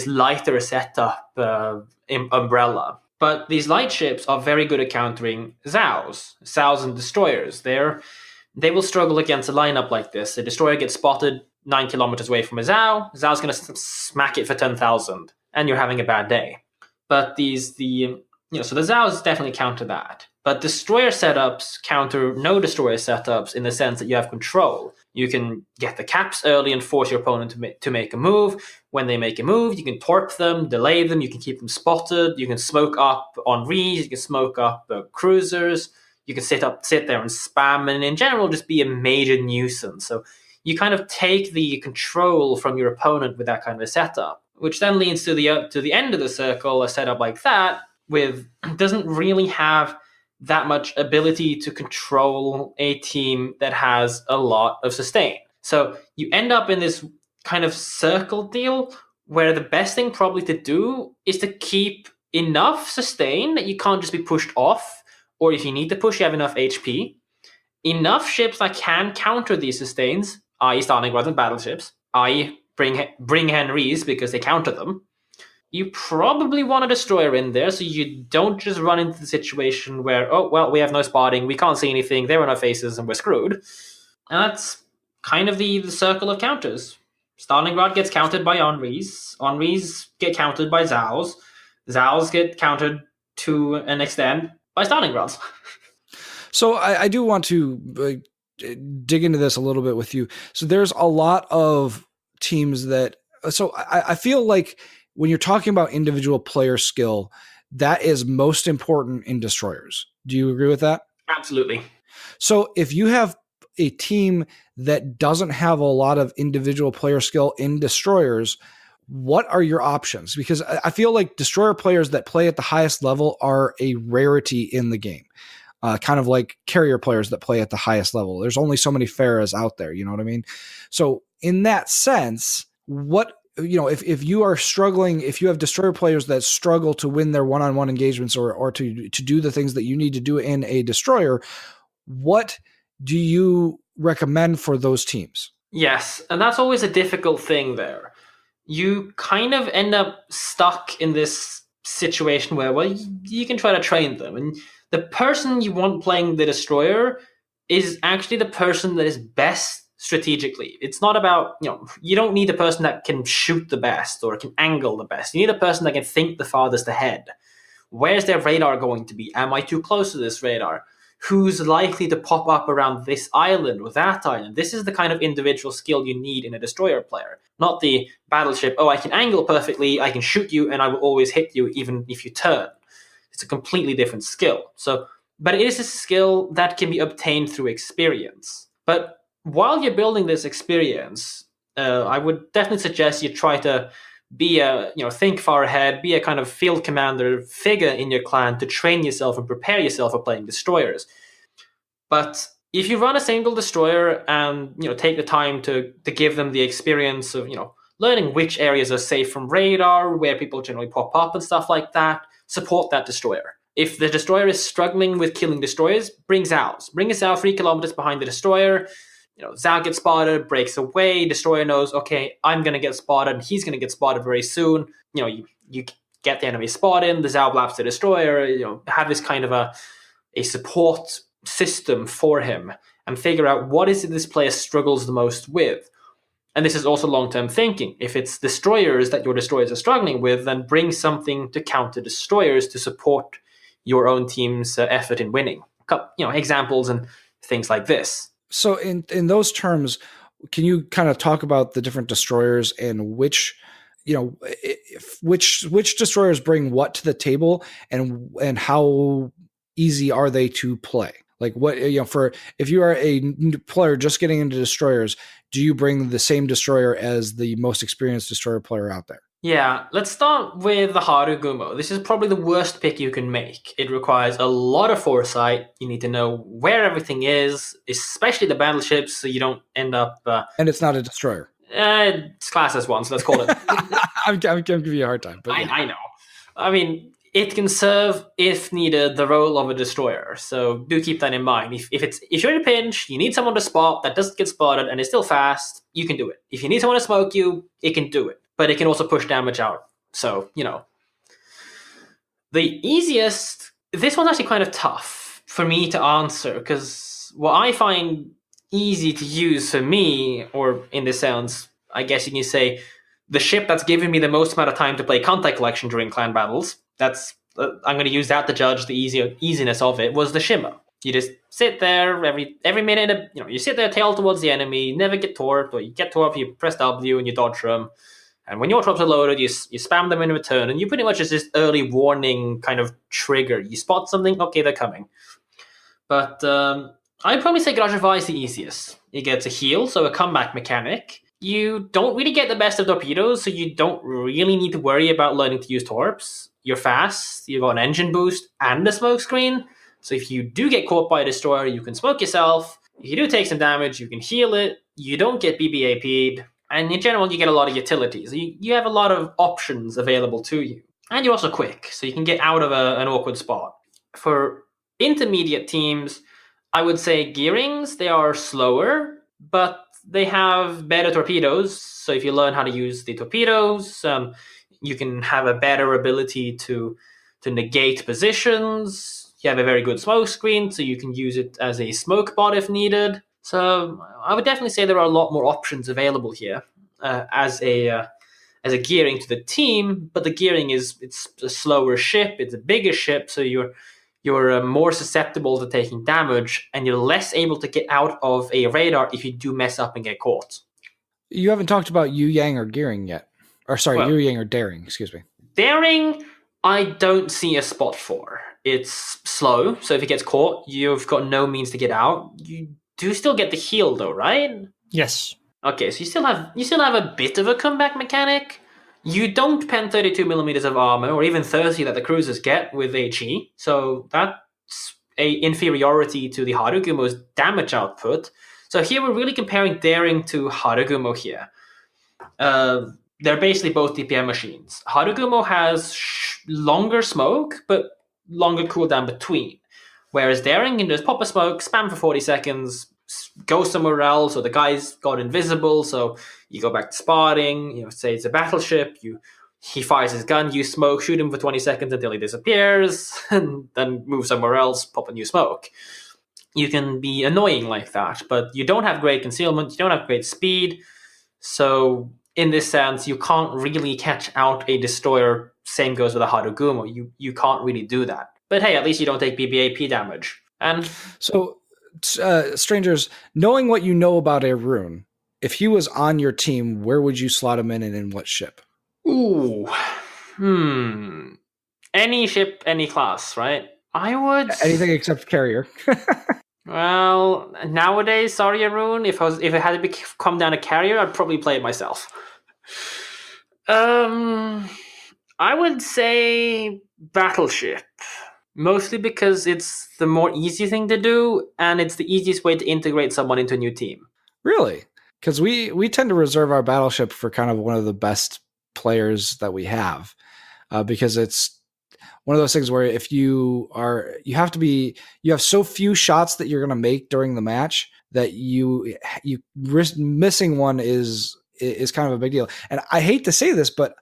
lighter setup umbrella. But these light ships are very good at countering Zhaos and destroyers. They will struggle against a lineup like this. A destroyer gets spotted 9 kilometers away from a Zhao. Zhao's going to smack it for 10,000, and you're having a bad day. But so the Zhaos definitely counter that. But destroyer setups counter no destroyer setups in the sense that you have control. You can get the caps early and force your opponent to make a move. When they make a move, you can torp them, delay them, you can keep them spotted, you can smoke up Henris, you can smoke up cruisers, you can sit there and spam, and in general just be a major nuisance. So you kind of take the control from your opponent with that kind of a setup, which then leads to the end of the circle. A setup like that doesn't really have that much ability to control a team that has a lot of sustain. So you end up in this kind of circle deal where the best thing probably to do is to keep enough sustain that you can't just be pushed off, or if you need to push, you have enough HP, enough ships that can counter these sustains, i.e. Stalingrad and battleships, i.e. bring Henris because they counter them. You probably want a destroyer in there so you don't just run into the situation where, oh, well, we have no spotting, we can't see anything, there are no faces, and we're screwed. And that's kind of the circle of counters. Stalingrad gets countered by Henris. Henris get countered by Zhaos. Zhaos get countered to an extent by Stalingrads. So I do want to dig into this a little bit with you. So there's a lot of teams that... So I feel like when you're talking about individual player skill, that is most important in destroyers. Do you agree with that? Absolutely. So if you have a team that doesn't have a lot of individual player skill in destroyers, what are your options? Because I feel like destroyer players that play at the highest level are a rarity in the game. Kind of like carrier players that play at the highest level. There's only so many Pharas out there, you know what I mean? So in that sense, if you are struggling, if you have destroyer players that struggle to win their one-on-one engagements or to do the things that you need to do in a destroyer, what do you recommend for those teams? Yes, and that's always a difficult thing there. You kind of end up stuck in this situation where, well, you can try to train them, and the person you want playing the destroyer is actually the person that is best strategically. It's not about, you don't need a person that can shoot the best or can angle the best. You need a person that can think the farthest ahead. Where's their radar going to be? Am I too close to this radar? Who's likely to pop up around this island or that island? This is the kind of individual skill you need in a destroyer player. Not the battleship, I can angle perfectly, I can shoot you, and I will always hit you even if you turn. It's a completely different skill. But it is a skill that can be obtained through experience. But while you're building this experience, I would definitely suggest you try to be think far ahead, be a kind of field commander figure in your clan to train yourself and prepare yourself for playing destroyers. But if you run a single destroyer and take the time to give them the experience of learning which areas are safe from radar, where people generally pop up and stuff like that, support that destroyer. If the destroyer is struggling with killing destroyers, bring Zhaos. Bring a Zhao 3 kilometers behind the destroyer. Zhao gets spotted, breaks away, destroyer knows, okay, I'm going to get spotted, and he's going to get spotted very soon. You get the enemy spotted, the Zhao blaps the destroyer, have this kind of a support system for him and figure out what is it this player struggles the most with. And this is also long-term thinking. If it's destroyers that your destroyers are struggling with, then bring something to counter destroyers to support your own team's effort in winning. Examples and things like this. So in those terms, can you kind of talk about the different destroyers and which destroyers bring what to the table and how easy are they to play? Like what, if you are a player just getting into destroyers, do you bring the same destroyer as the most experienced destroyer player out there? Yeah, let's start with the Harugumo. This is probably the worst pick you can make. It requires a lot of foresight. You need to know where everything is, especially the battleships, so you don't end up... and it's not a destroyer. It's class as one, so let's call it... I'm giving you a hard time. But I know. I mean, it can serve, if needed, the role of a destroyer. So do keep that in mind. If you're in a pinch, you need someone to spot that doesn't get spotted and is still fast, you can do it. If you need someone to smoke you, it can do it. But it can also push damage out. So, the easiest... This one's actually kind of tough for me to answer, because what I find easy to use for me, or in this sense, I guess you can say, the ship that's given me the most amount of time to play contact collection during clan battles, that's I'm going to use that to judge the easiness of it, was the shimmer. You just sit there every minute, you sit there tail towards the enemy, never get torped, or you get torped, you press W and you dodge them. And when your traps are loaded, you spam them in return, and you pretty much just this early warning kind of trigger. You spot something, okay, they're coming. But I'd probably say Grajeva is the easiest. It gets a heal, so a comeback mechanic. You don't really get the best of torpedoes, so you don't really need to worry about learning to use torps. You're fast, you've got an engine boost and a smoke screen. So if you do get caught by a destroyer, you can smoke yourself. If you do take some damage, you can heal it. You don't get BBAP'd. And in general, you get a lot of utilities. You have a lot of options available to you. And you're also quick, so you can get out of an awkward spot. For intermediate teams, I would say Gearings, they are slower, but they have better torpedoes. So if you learn how to use the torpedoes, you can have a better ability to negate positions. You have a very good smoke screen, so you can use it as a smoke bot if needed. So I would definitely say there are a lot more options available here as a gearing to the team. But the gearing it's a slower ship, it's a bigger ship, so you're more susceptible to taking damage, and you're less able to get out of a radar if you do mess up and get caught. You haven't talked about Yu Yang or Gearing yet. Or sorry, Yu Yang or Daring, excuse me. Daring, I don't see a spot for. It's slow, so if it gets caught, you've got no means to get out. You do still get the heal though, right? Yes. Okay, so you still have a bit of a comeback mechanic. You don't pen 32 millimeters of armor, or even 30 that the cruisers get with HE, so that's a inferiority to the Harugumo's damage output. So here we're really comparing Daring to Harugumo here. They're basically both DPM machines. Harugumo has longer smoke, but longer cooldown between. Whereas Daring can just pop a smoke, spam for 40 seconds, go somewhere else, or the guy's got invisible, so you go back to spotting, say it's a battleship, he fires his gun, you smoke, shoot him for 20 seconds until he disappears, and then move somewhere else, pop a new smoke. You can be annoying like that, but you don't have great concealment, you don't have great speed, so in this sense, you can't really catch out a destroyer. Same goes with a Harugumo. You can't really do that. But hey, at least you don't take BBAP damage. And so, strangers, knowing what you know about Arun, if he was on your team, where would you slot him in and in what ship? Ooh. Any ship, any class, right? I would... Anything except carrier. Well, nowadays, sorry, Arun, if it had to come down to carrier, I'd probably play it myself. I would say battleship. Mostly because it's the more easy thing to do, and it's the easiest way to integrate someone into a new team. Really? Because we tend to reserve our battleship for kind of one of the best players that we have. Because it's one of those things where if you have so few shots that you're going to make during the match that you risk missing one is kind of a big deal. And I hate to say this, but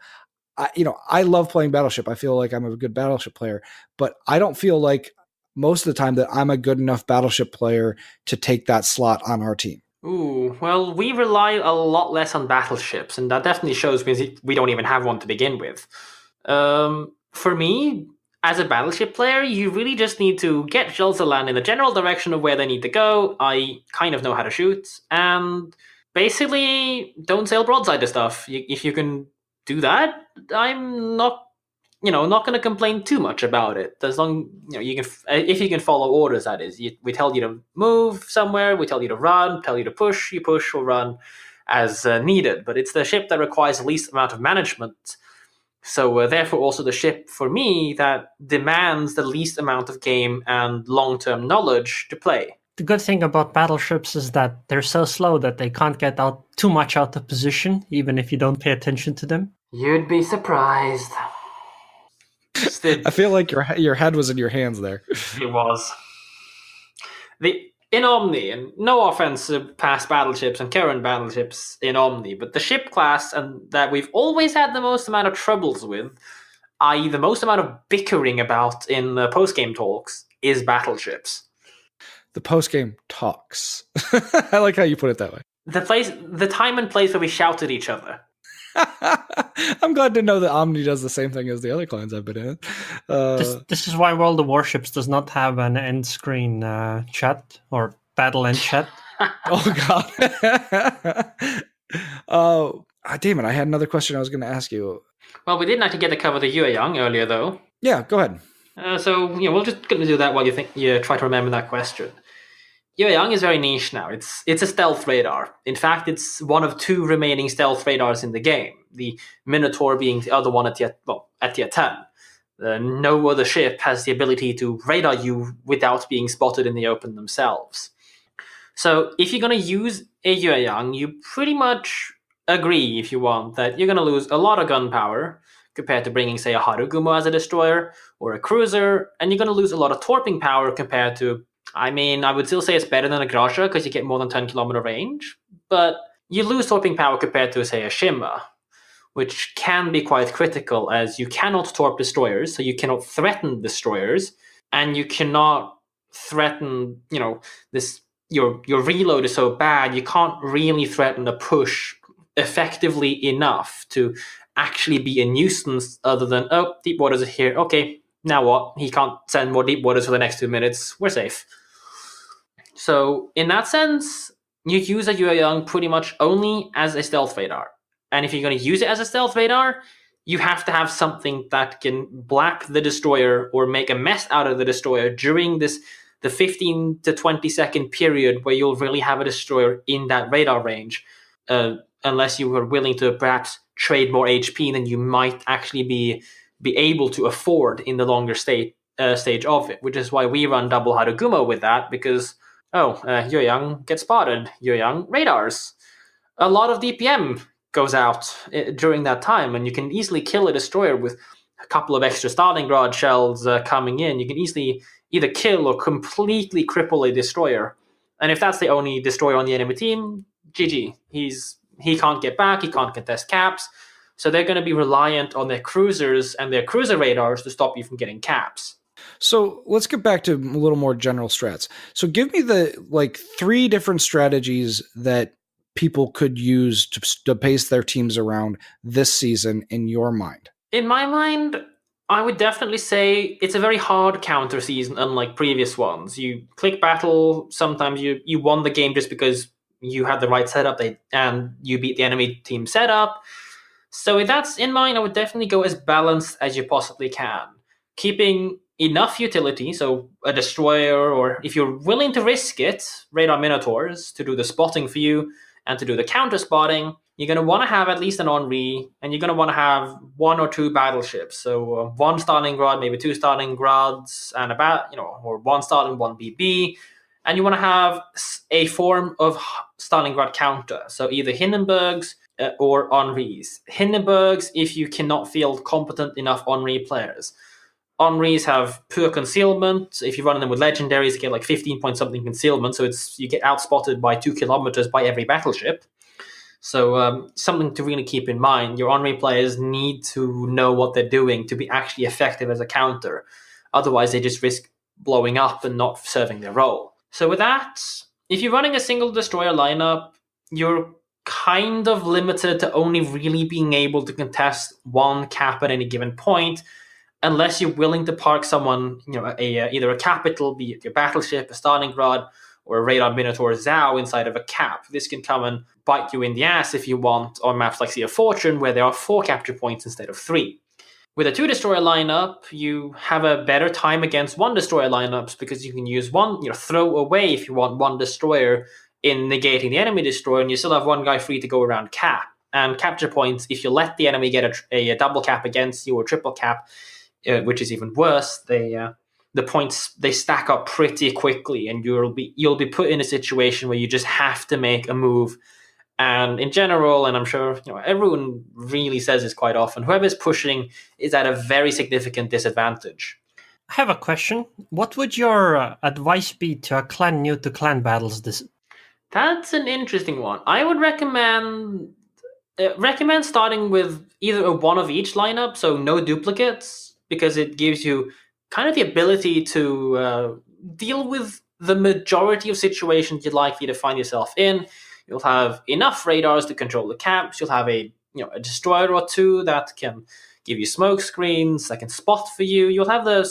I love playing Battleship. I feel like I'm a good Battleship player, but I don't feel like most of the time that I'm a good enough Battleship player to take that slot on our team. Ooh, well, we rely a lot less on battleships, and that definitely shows because we don't even have one to begin with. For me, as a battleship player, you really just need to get shells to land in the general direction of where they need to go. I kind of know how to shoot, and basically don't sail broadside to stuff. If you can do that, I'm not going to complain too much about it. As long if you can follow orders, that is. We tell you to move somewhere, we tell you to run, tell you to push, you push or run as needed. But it's the ship that requires the least amount of management. So therefore also the ship, for me, that demands the least amount of game and long-term knowledge to play. The good thing about battleships is that they're so slow that they can't get out too much out of position, even if you don't pay attention to them. You'd be surprised. I feel like your head was in your hands there. It was. In OMNI, and no offense to past battleships and current battleships in OMNI, but the ship class and that we've always had the most amount of troubles with, i.e. the most amount of bickering about in the post-game talks, is battleships. The post-game talks. I like how you put it that way. The time and place where we shout at each other. I'm glad to know that Omni does the same thing as the other clans I've been in. This is why World of Warships does not have an end screen chat or battle end chat. Oh God. Damn it! I had another question I was going to ask you. Well, we didn't actually get to cover the Yueyang earlier, though. Yeah, go ahead. So we're just going to do that while you try to remember that question. Yueyang is very niche now. It's a stealth radar. In fact, it's one of 2 remaining stealth radars in the game. The Minotaur being the other one at tier 10. No other ship has the ability to radar you without being spotted in the open themselves. So if you're going to use a Yueyang, you pretty much agree, if you want, that you're going to lose a lot of gun power compared to bringing, say, a Harugumo as a destroyer or a cruiser, and you're going to lose a lot of torping power compared to, I would still say it's better than a Grasha because you get more than 10 kilometer range, but you lose torping power compared to, say, a Shimmer, which can be quite critical as you cannot torp destroyers, so you cannot threaten destroyers, and you cannot threaten, your reload is so bad, you can't really threaten a push effectively enough to actually be a nuisance other than, oh, deep waters are here, okay, now what? He can't send more deep waters for the next 2 minutes, we're safe. So, in that sense, you use a Yueyang pretty much only as a stealth radar. And if you're going to use it as a stealth radar, you have to have something that can black the destroyer or make a mess out of the destroyer during the 15 to 20 second period where you'll really have a destroyer in that radar range, unless you were willing to perhaps trade more HP than you might actually be able to afford in the longer stage of it, which is why we run double Harugumo with that, because, Yueyang gets spotted, Yueyang radars. A lot of DPM goes out during that time, and you can easily kill a destroyer with a couple of extra Stalingrad shells coming in. You can easily either kill or completely cripple a destroyer. And if that's the only destroyer on the enemy team, GG. He can't get back, he can't contest caps, so they're going to be reliant on their cruisers and their cruiser radars to stop you from getting caps. So let's get back to a little more general strats. So give me the 3 different strategies that people could use to pace their teams around this season in your mind. In my mind, I would definitely say it's a very hard counter season, unlike previous ones. You click battle, sometimes you won the game just because you had the right setup and you beat the enemy team setup. So with that in mind, I would definitely go as balanced as you possibly can. Keeping enough utility, so a destroyer, or if you're willing to risk it, radar Minotaurs to do the spotting for you and to do the counter spotting, you're going to want to have at least an Henri, and you're going to want to have 1 or 2 battleships. So 1 Stalingrad, maybe 2 Stalingrads, and or 1 Stalin, 1 BB. And you want to have a form of Stalingrad counter. So either Hindenburgs or Henris. Hindenburgs if you cannot field competent enough Henri players. Henris have poor concealment. If you run them with legendaries, you get like 15 point something concealment. So you get outspotted by 2 kilometers by every battleship. So something to really keep in mind. Your Henri players need to know what they're doing to be actually effective as a counter. Otherwise, they just risk blowing up and not serving their role. So with that, if you're running a single destroyer lineup, you're kind of limited to only really being able to contest 1 cap at any given point, unless you're willing to park someone, either a capital, be it your battleship, a Stalingrad, or a radar Minotaur Zhao inside of a cap. This can come and bite you in the ass if you want on maps like Sea of Fortune, where there are 4 capture points instead of 3. With a 2 destroyer lineup, you have a better time against 1 destroyer lineups because you can use throw away if you want 1 destroyer in negating the enemy destroyer, and you still have 1 guy free to go around cap. And capture points, if you let the enemy get a double cap against you or triple cap, which is even worse, the points, they stack up pretty quickly, and you'll be put in a situation where you just have to make a move And in general, and I'm sure everyone really says this quite often, whoever's pushing is at a very significant disadvantage. I have a question. What would your advice be to a clan new to clan battles? That's an interesting one. I would recommend starting with either a one of each lineup, so no duplicates, because it gives you kind of the ability to deal with the majority of situations you're likely to find yourself in. You'll have enough radars to control the camps. You'll have a destroyer or two that can give you smoke screens, that can spot for you. You'll have the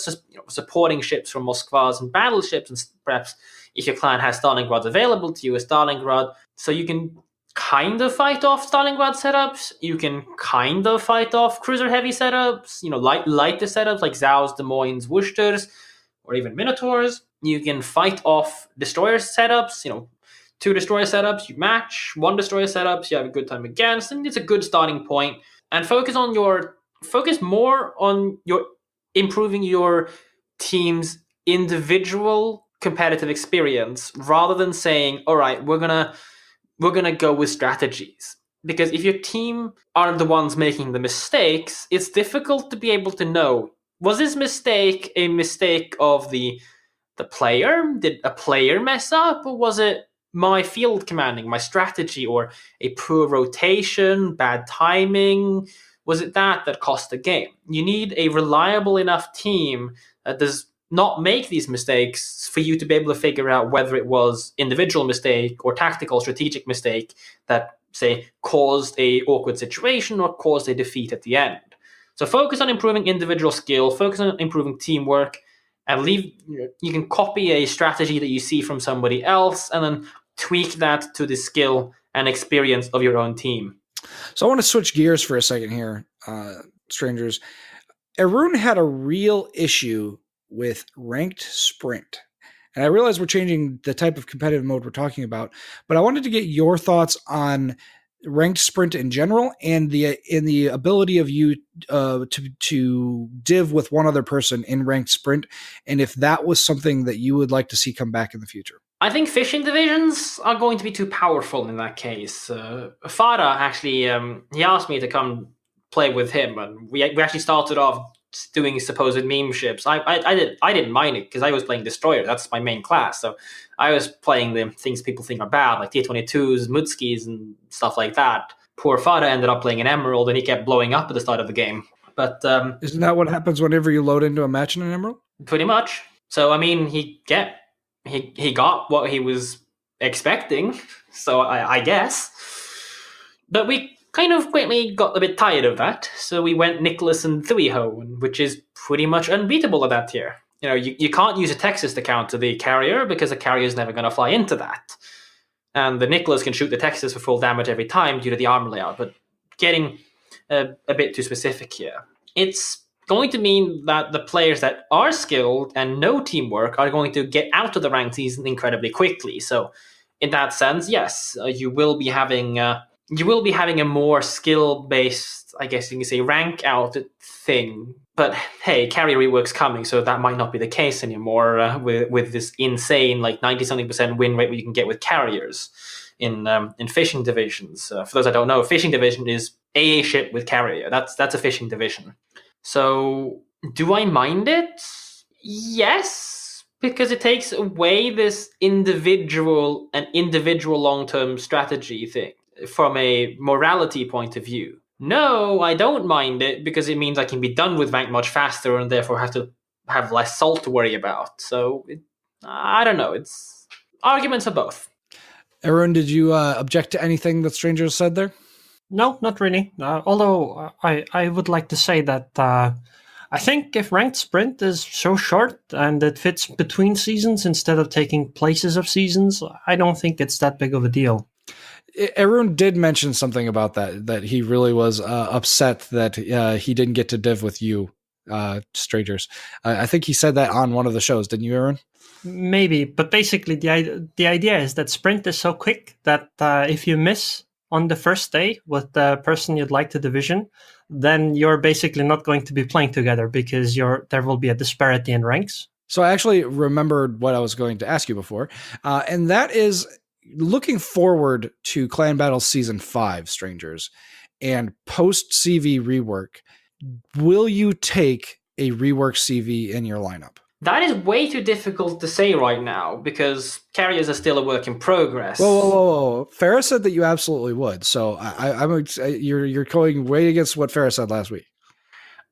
supporting ships from Moskvas and battleships, and perhaps if your clan has Stalingrad available to you, a Stalingrad, so you can kind of fight off Stalingrad setups. You can kind of fight off cruiser heavy setups, lighter setups like Zhao's, Des Moines, Worcesters, or even Minotaurs. You can fight off destroyer setups, 2 destroyer setups, you match, 1 destroyer setups, you have a good time against, and it's a good starting point. And focus more on your improving your team's individual competitive experience rather than saying, all right, we're gonna go with strategies. Because if your team are the ones making the mistakes, it's difficult to be able to know, was this mistake a mistake of the player? Did a player mess up? Or was it my field commanding, my strategy, or a poor rotation, bad timing? Was it that cost the game? You need a reliable enough team that does not make these mistakes for you to be able to figure out whether it was individual mistake or tactical strategic mistake that, say, caused a awkward situation or caused a defeat at the end. So focus on improving individual skill, focus on improving teamwork, and you can copy a strategy that you see from somebody else and then tweak that to the skill and experience of your own team. So I want to switch gears for a second here, strangers. Arun had a real issue with ranked sprint. And I realize we're changing the type of competitive mode we're talking about, but I wanted to get your thoughts on ranked sprint in general and the ability of you to div with one other person in ranked sprint, and if that was something that you would like to see come back in the future. I think fishing divisions are going to be too powerful in that case. Farah actually, he asked me to come play with him, and we actually started off doing supposed meme ships. I didn't mind it because I was playing Destroyer. That's my main class. So I was playing the things people think are bad, like T-22s, Mutskis, and stuff like that. Poor Farah ended up playing an Emerald, and he kept blowing up at the start of the game. But isn't that what happens whenever you load into a match in an Emerald? Pretty much. So I mean, he got what he was expecting. So I guess. But we kind of quickly got a bit tired of that, so we went Nicholas and Thuiho, which is pretty much unbeatable at that tier. You can't use a Texas to counter the carrier because the carrier is never going to fly into that. And the Nicholas can shoot the Texas for full damage every time due to the armor layout, but getting a bit too specific here. It's going to mean that the players that are skilled and know teamwork are going to get out of the ranked season incredibly quickly. So in that sense, yes, you will be having a more skill-based, I guess you can say, rank out thing. But hey, carrier rework's coming, so that might not be the case anymore with this insane, like 90-something% win rate you can get with carriers in fishing divisions. For those that don't know, fishing division is AA ship with carrier. That's a fishing division. So do I mind it? Yes, because it takes away this individual long-term strategy thing from a morality point of view. No, I don't mind it because it means I can be done with rank much faster and therefore have to have less salt to worry about. So I don't know. It's arguments for both. Arun, did you object to anything that Strangers said there? No, not really. Although I would like to say that I think if ranked sprint is so short and it fits between seasons instead of taking places of seasons, I don't think it's that big of a deal. Arun did mention something about that he really was upset that he didn't get to div with you, Strangers. I think he said that on one of the shows, didn't you, Arun? Maybe, but basically the idea is that sprint is so quick that if you miss on the first day with the person you'd like to division, then you're basically not going to be playing together because there will be a disparity in ranks. So I actually remembered what I was going to ask you before, and that is, looking forward to Clan Battle Season 5, Strangers, and post-CV rework, will you take a rework CV in your lineup? That is way too difficult to say right now because carriers are still a work in progress. Whoa. Farah said that you absolutely would. So you're going way against what Farah said last week.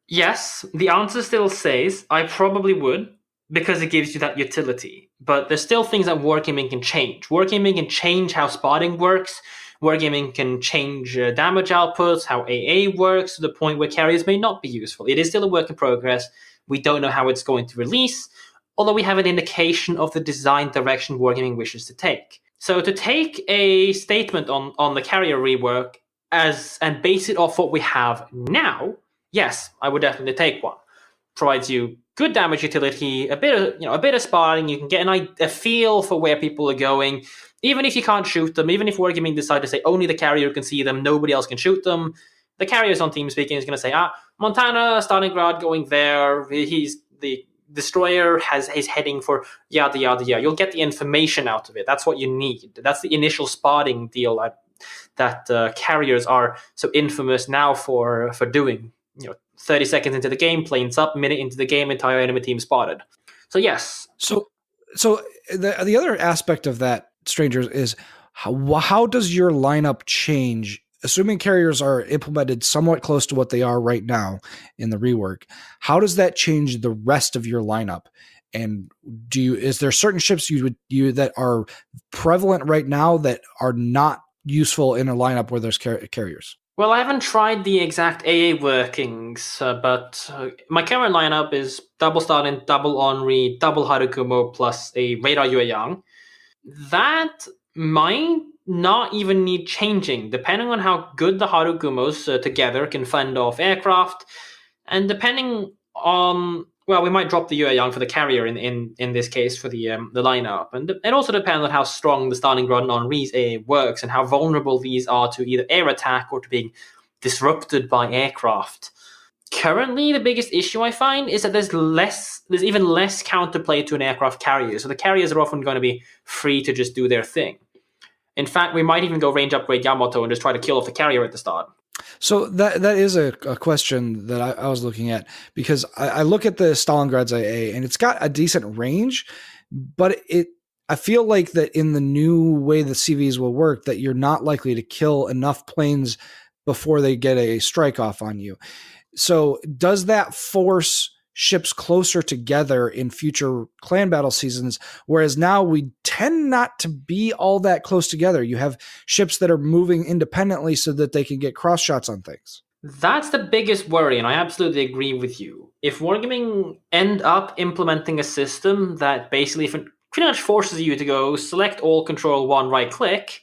Yes, the answer still says I probably would because it gives you that utility. But there's still things that wargaming can change. Wargaming can change how spotting works. Wargaming can change damage outputs, how AA works to the point where carriers may not be useful. It is still a work in progress. We don't know how it's going to release, although we have an indication of the design direction Wargaming wishes to take. So to take a statement on the carrier rework and base it off what we have now, yes, I would definitely take one. Provides you good damage utility, a bit of spotting. You can get a feel for where people are going, even if you can't shoot them. Even if Wargaming decide to say only the carrier can see them, nobody else can shoot them. The carriers on Team Speaking is going to say, Montana, Stalingrad going there. He's the destroyer is heading for yada yada yada. You'll get the information out of it. That's what you need. That's the initial spotting deal that carriers are so infamous now for doing. 30 seconds into the game, planes up, minute into the game, entire enemy team spotted. So yes. So the other aspect of that, Strangers, is how does your lineup change? Assuming carriers are implemented somewhat close to what they are right now in the rework, how does that change the rest of your lineup? And is there certain ships you that are prevalent right now that are not useful in a lineup where there's carriers? Well, I haven't tried the exact AA workings, but my current lineup is double Stalin, double Henri, double Harugumo, plus a radar Yue Yang. That might not even need changing, depending on how good the Harugumos together can fend off aircraft, and depending on, well, we might drop the Yue Yang for the carrier in this case for the lineup, and it also depends on how strong the Stalingrad and Henri's AA works and how vulnerable these are to either air attack or to being disrupted by aircraft. Currently, the biggest issue I find is that there's even less counterplay to an aircraft carrier, so the carriers are often going to be free to just do their thing. In fact, we might even go range upgrade Yamato and just try to kill off the carrier at the start. So that is a question that I was looking at, because I look at the Stalingrad's AA and it's got a decent range, but I feel like that in the new way the CVs will work, that you're not likely to kill enough planes before they get a strike off on you. So does that force ships closer together in future clan battle seasons, whereas now we tend not to be all that close together? You have ships that are moving independently so that they can get cross shots on things. That's the biggest worry, and I absolutely agree with you. If Wargaming end up implementing a system that basically pretty much forces you to go select all, control one, right click,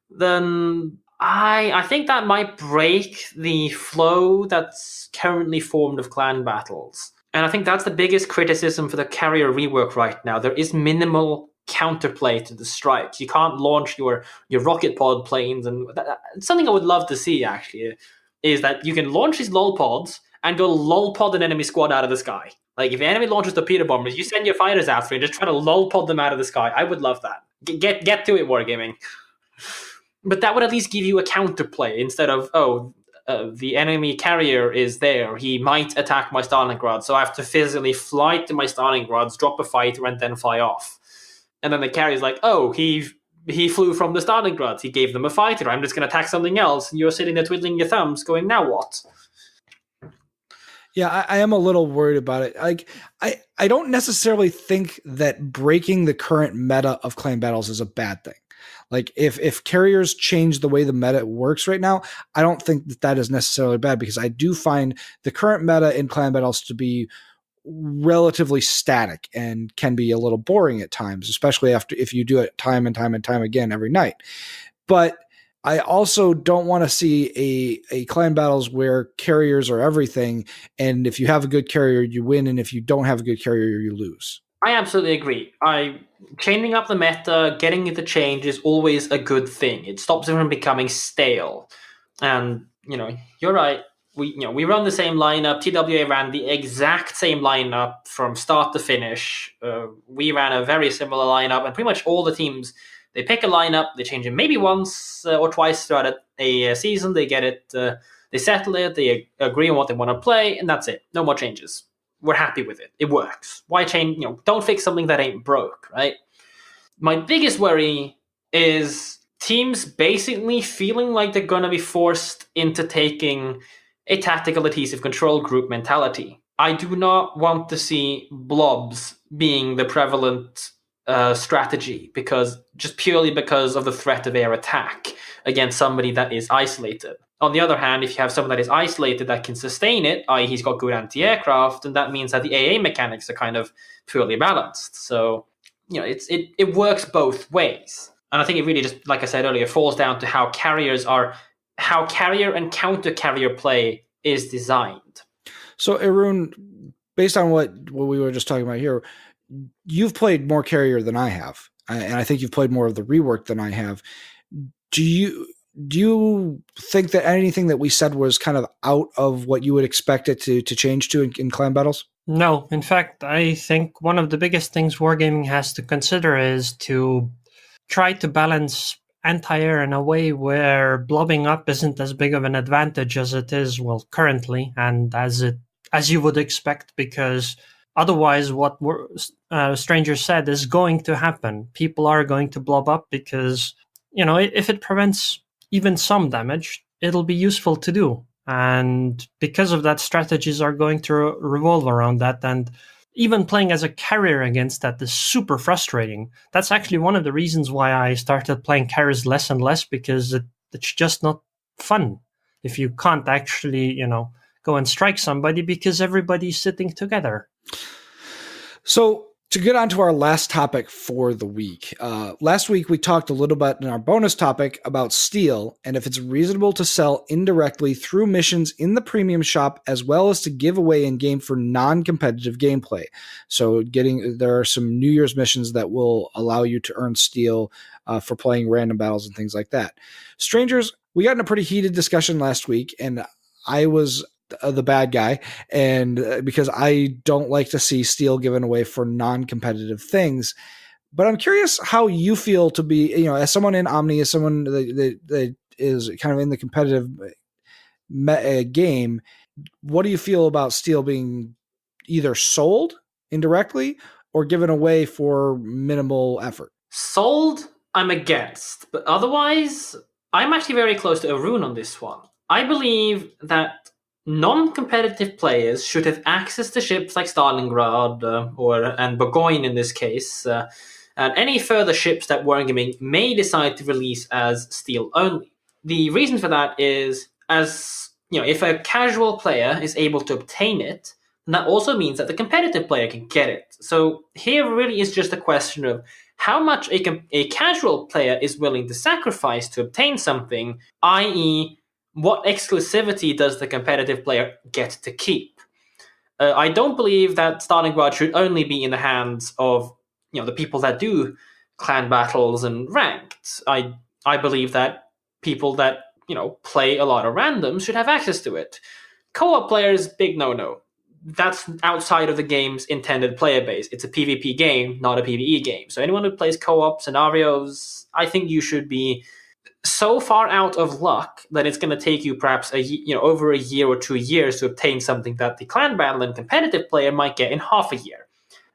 then I think that might break the flow that's currently formed of clan battles. And I think that's the biggest criticism for the carrier rework right now. There is minimal counterplay to the strikes. You can't launch your rocket pod planes, and something I would love to see actually is that you can launch these lol pods and go lol pod an enemy squad out of the sky. Like if the enemy launches torpedo bombers, you send your fighters after and just try to lol pod them out of the sky. I would love that. Get to it, Wargaming. But that would at least give you a counterplay instead of, the enemy carrier is there. He might attack my Stalingrad, so I have to physically fly to my Stalingrads, drop a fighter, and then fly off. And then the carrier's like, he flew from the Stalingrads. He gave them a fighter. I'm just going to attack something else. And you're sitting there twiddling your thumbs going, now what? Yeah, I am a little worried about it. Like, I don't necessarily think that breaking the current meta of clan battles is a bad thing. Like if carriers change the way the meta works right now, I don't think that is necessarily bad, because I do find the current meta in clan battles to be relatively static and can be a little boring at times, especially if you do it time and time and time again every night. But I also don't want to see a clan battles where carriers are everything, and if you have a good carrier, you win, and if you don't have a good carrier, you lose. I absolutely agree. Changing up the meta, getting it to change is always a good thing. It stops it from becoming stale. And, you're right. We run the same lineup. TWA ran the exact same lineup from start to finish. We ran a very similar lineup, and pretty much all the teams They pick a lineup, they change it maybe once or twice throughout a season. They get it, they settle it, they agree on what they want to play, and that's it. No more changes. We're happy with it. It works. Why change? Don't fix something that ain't broke, right? My biggest worry is teams basically feeling like they're going to be forced into taking a tactical adhesive control group mentality. I do not want to see blobs being the prevalent strategy just purely because of the threat of air attack against somebody that is isolated. On the other hand, if you have someone that is isolated that can sustain it, i.e. he's got good anti-aircraft, then that means that the AA mechanics are kind of purely balanced. So, it works both ways. And I think it really just, like I said earlier, falls down to how carrier and counter-carrier play is designed. So, Arun, based on what we were just talking about here, you've played more carrier than I have, and I think you've played more of the rework than I have. Do you think that anything that we said was kind of out of what you would expect it to change to in clan battles? No. In fact, I think one of the biggest things wargaming has to consider is to try to balance anti-air in a way where blobbing up isn't as big of an advantage as it is, currently, and as you would expect, because otherwise what Stranger said is going to happen. People are going to blob up because, if it prevents even some damage, it'll be useful to do. And because of that, strategies are going to revolve around that. And even playing as a carrier against that is super frustrating. That's actually one of the reasons why I started playing carriers less and less, because it's just not fun if you can't actually, go and strike somebody because everybody's sitting together. So, to get on to our last topic for the week. Last week, we talked a little bit in our bonus topic about steel and if it's reasonable to sell indirectly through missions in the premium shop, as well as to give away in game for non-competitive gameplay. So there are some New Year's missions that will allow you to earn steel for playing random battles and things like that. Strangers, we got in a pretty heated discussion last week, and I was the bad guy, and because I don't like to see steel given away for non-competitive things. But I'm curious how you feel to be, as someone in OMNI, as someone that is kind of in the competitive game, what do you feel about steel being either sold indirectly or given away for minimal effort? Sold, I'm against, but otherwise, I'm actually very close to Arun on this one. I believe that non-competitive players should have access to ships like Stalingrad and Burgoyne in this case, and any further ships that Wargaming may decide to release as steel only. The reason for that is, if a casual player is able to obtain it, then that also means that the competitive player can get it. So here really is just a question of how much a casual player is willing to sacrifice to obtain something, i.e., what exclusivity does the competitive player get to keep? I don't believe that Stalingrad should only be in the hands of the people that do clan battles and ranked. I believe that people that play a lot of randoms should have access to it. Co-op players, big no-no. That's outside of the game's intended player base. It's a PvP game, not a PvE game. So anyone who plays co-op scenarios, I think you should be so far out of luck that it's going to take you perhaps over a year or 2 years to obtain something that the clan battle and competitive player might get in half a year.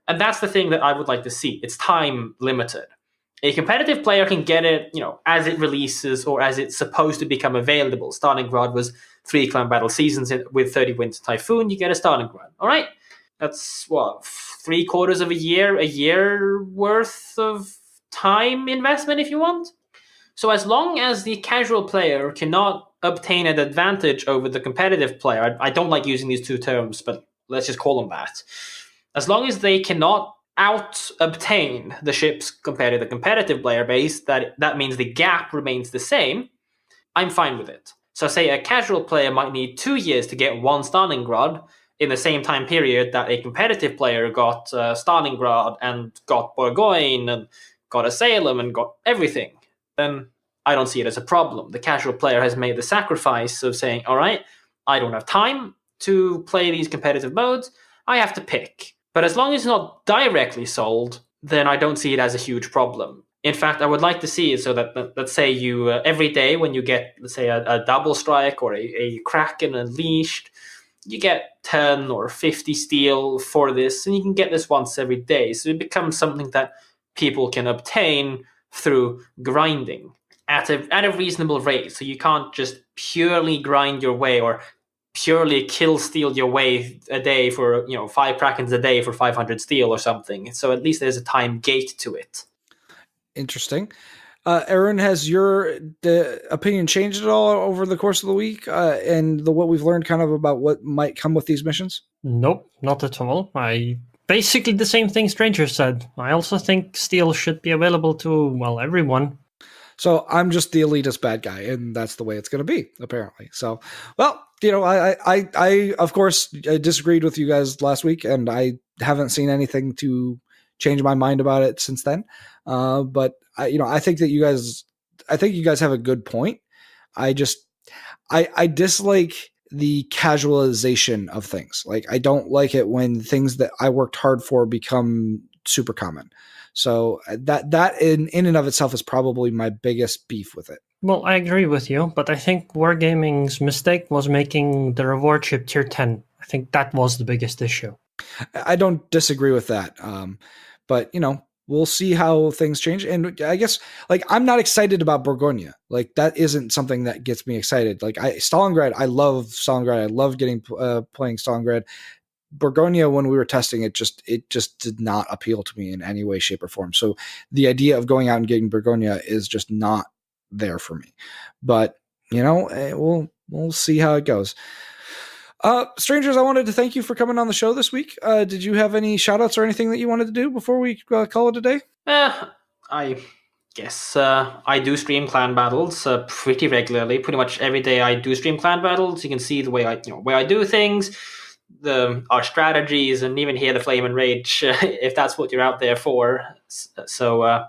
And that's the thing that I would like to see. It's time limited. A competitive player can get it, as it releases or as it's supposed to become available. Stalingrad was 3 clan battle seasons with 30 Winter Typhoon. You get a Stalingrad. All right, that's 3/4 of a year worth of time investment if you want. So as long as the casual player cannot obtain an advantage over the competitive player, I don't like using these two terms, but let's just call them that. As long as they cannot out-obtain the ships compared to the competitive player base, that means the gap remains the same, I'm fine with it. So say a casual player might need 2 years to get 1 Stalingrad in the same time period that a competitive player got Stalingrad and got Burgoyne and got a Salem and got everything. Then I don't see it as a problem. The casual player has made the sacrifice of saying, all right, I don't have time to play these competitive modes. I have to pick. But as long as it's not directly sold, then I don't see it as a huge problem. In fact, I would like to see it so that, let's say you every day when you get, let's say, a double strike or a Kraken unleashed, you get 10 or 50 steel for this, and you can get this once every day. So it becomes something that people can obtain through grinding at a reasonable rate. So you can't just purely grind your way or purely kill steal your way a day for 5 Krakens a day for 500 steel or something. So at least there's a time gate to it. Interesting. Aaron, has your opinion changed at all over the course of the week and what we've learned kind of about what might come with these missions? Nope, not at all. Basically the same thing Stranger said. I also think steel should be available to, well, everyone. So I'm just the elitist bad guy, and that's the way it's going to be, apparently. So, well, I of course disagreed with you guys last week, and I haven't seen anything to change my mind about it since then. But I think that you guys have a good point. I dislike the casualization of things. Like, I don't like it when things that I worked hard for become super common. So that in and of itself is probably my biggest beef with it. Well, I agree with you, but I think Wargaming's mistake was making the reward ship tier 10. I think that was the biggest issue. I don't disagree with that. But, we'll see how things change. And I guess, like, I'm not excited about Borgonia. Like, that isn't something that gets me excited. Like, Stalingrad, I love Stalingrad. I love playing Stalingrad. Borgonia, when we were testing it, just did not appeal to me in any way, shape, or form. So the idea of going out and getting Borgonia is just not there for me. But we'll see how it goes. Strangers, I wanted to thank you for coming on the show this week. Did you have any shout outs or anything that you wanted to do before we call it a day? I guess I do stream clan battles pretty regularly. Pretty much every day I do stream clan battles. You can see the way I do things, our strategies, and even hear the flame and rage if that's what you're out there for. So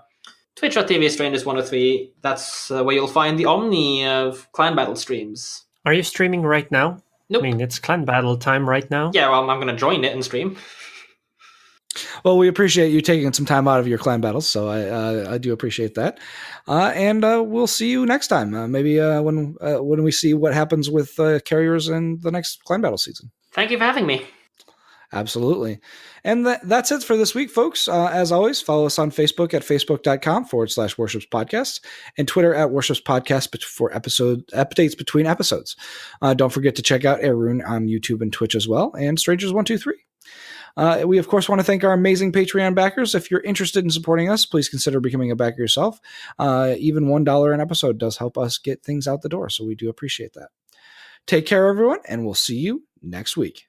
twitch.tv Strangers123, that's where you'll find the OMNI of clan battle streams. Are you streaming right now? Nope. I mean, it's clan battle time right now. Yeah, well, I'm going to join it and stream. Well, we appreciate you taking some time out of your clan battles, so I do appreciate that. And we'll see you next time. Maybe when we see what happens with carriers in the next clan battle season. Thank you for having me. Absolutely. And that's it for this week, folks. As always, follow us on Facebook at facebook.com/Warships Podcast and Twitter at Warships Podcast for episode updates between episodes. Don't forget to check out Arun on YouTube and Twitch as well, and Strangers123. We, of course, want to thank our amazing Patreon backers. If you're interested in supporting us, please consider becoming a backer yourself. Even $1 an episode does help us get things out the door, so we do appreciate that. Take care, everyone, and we'll see you next week.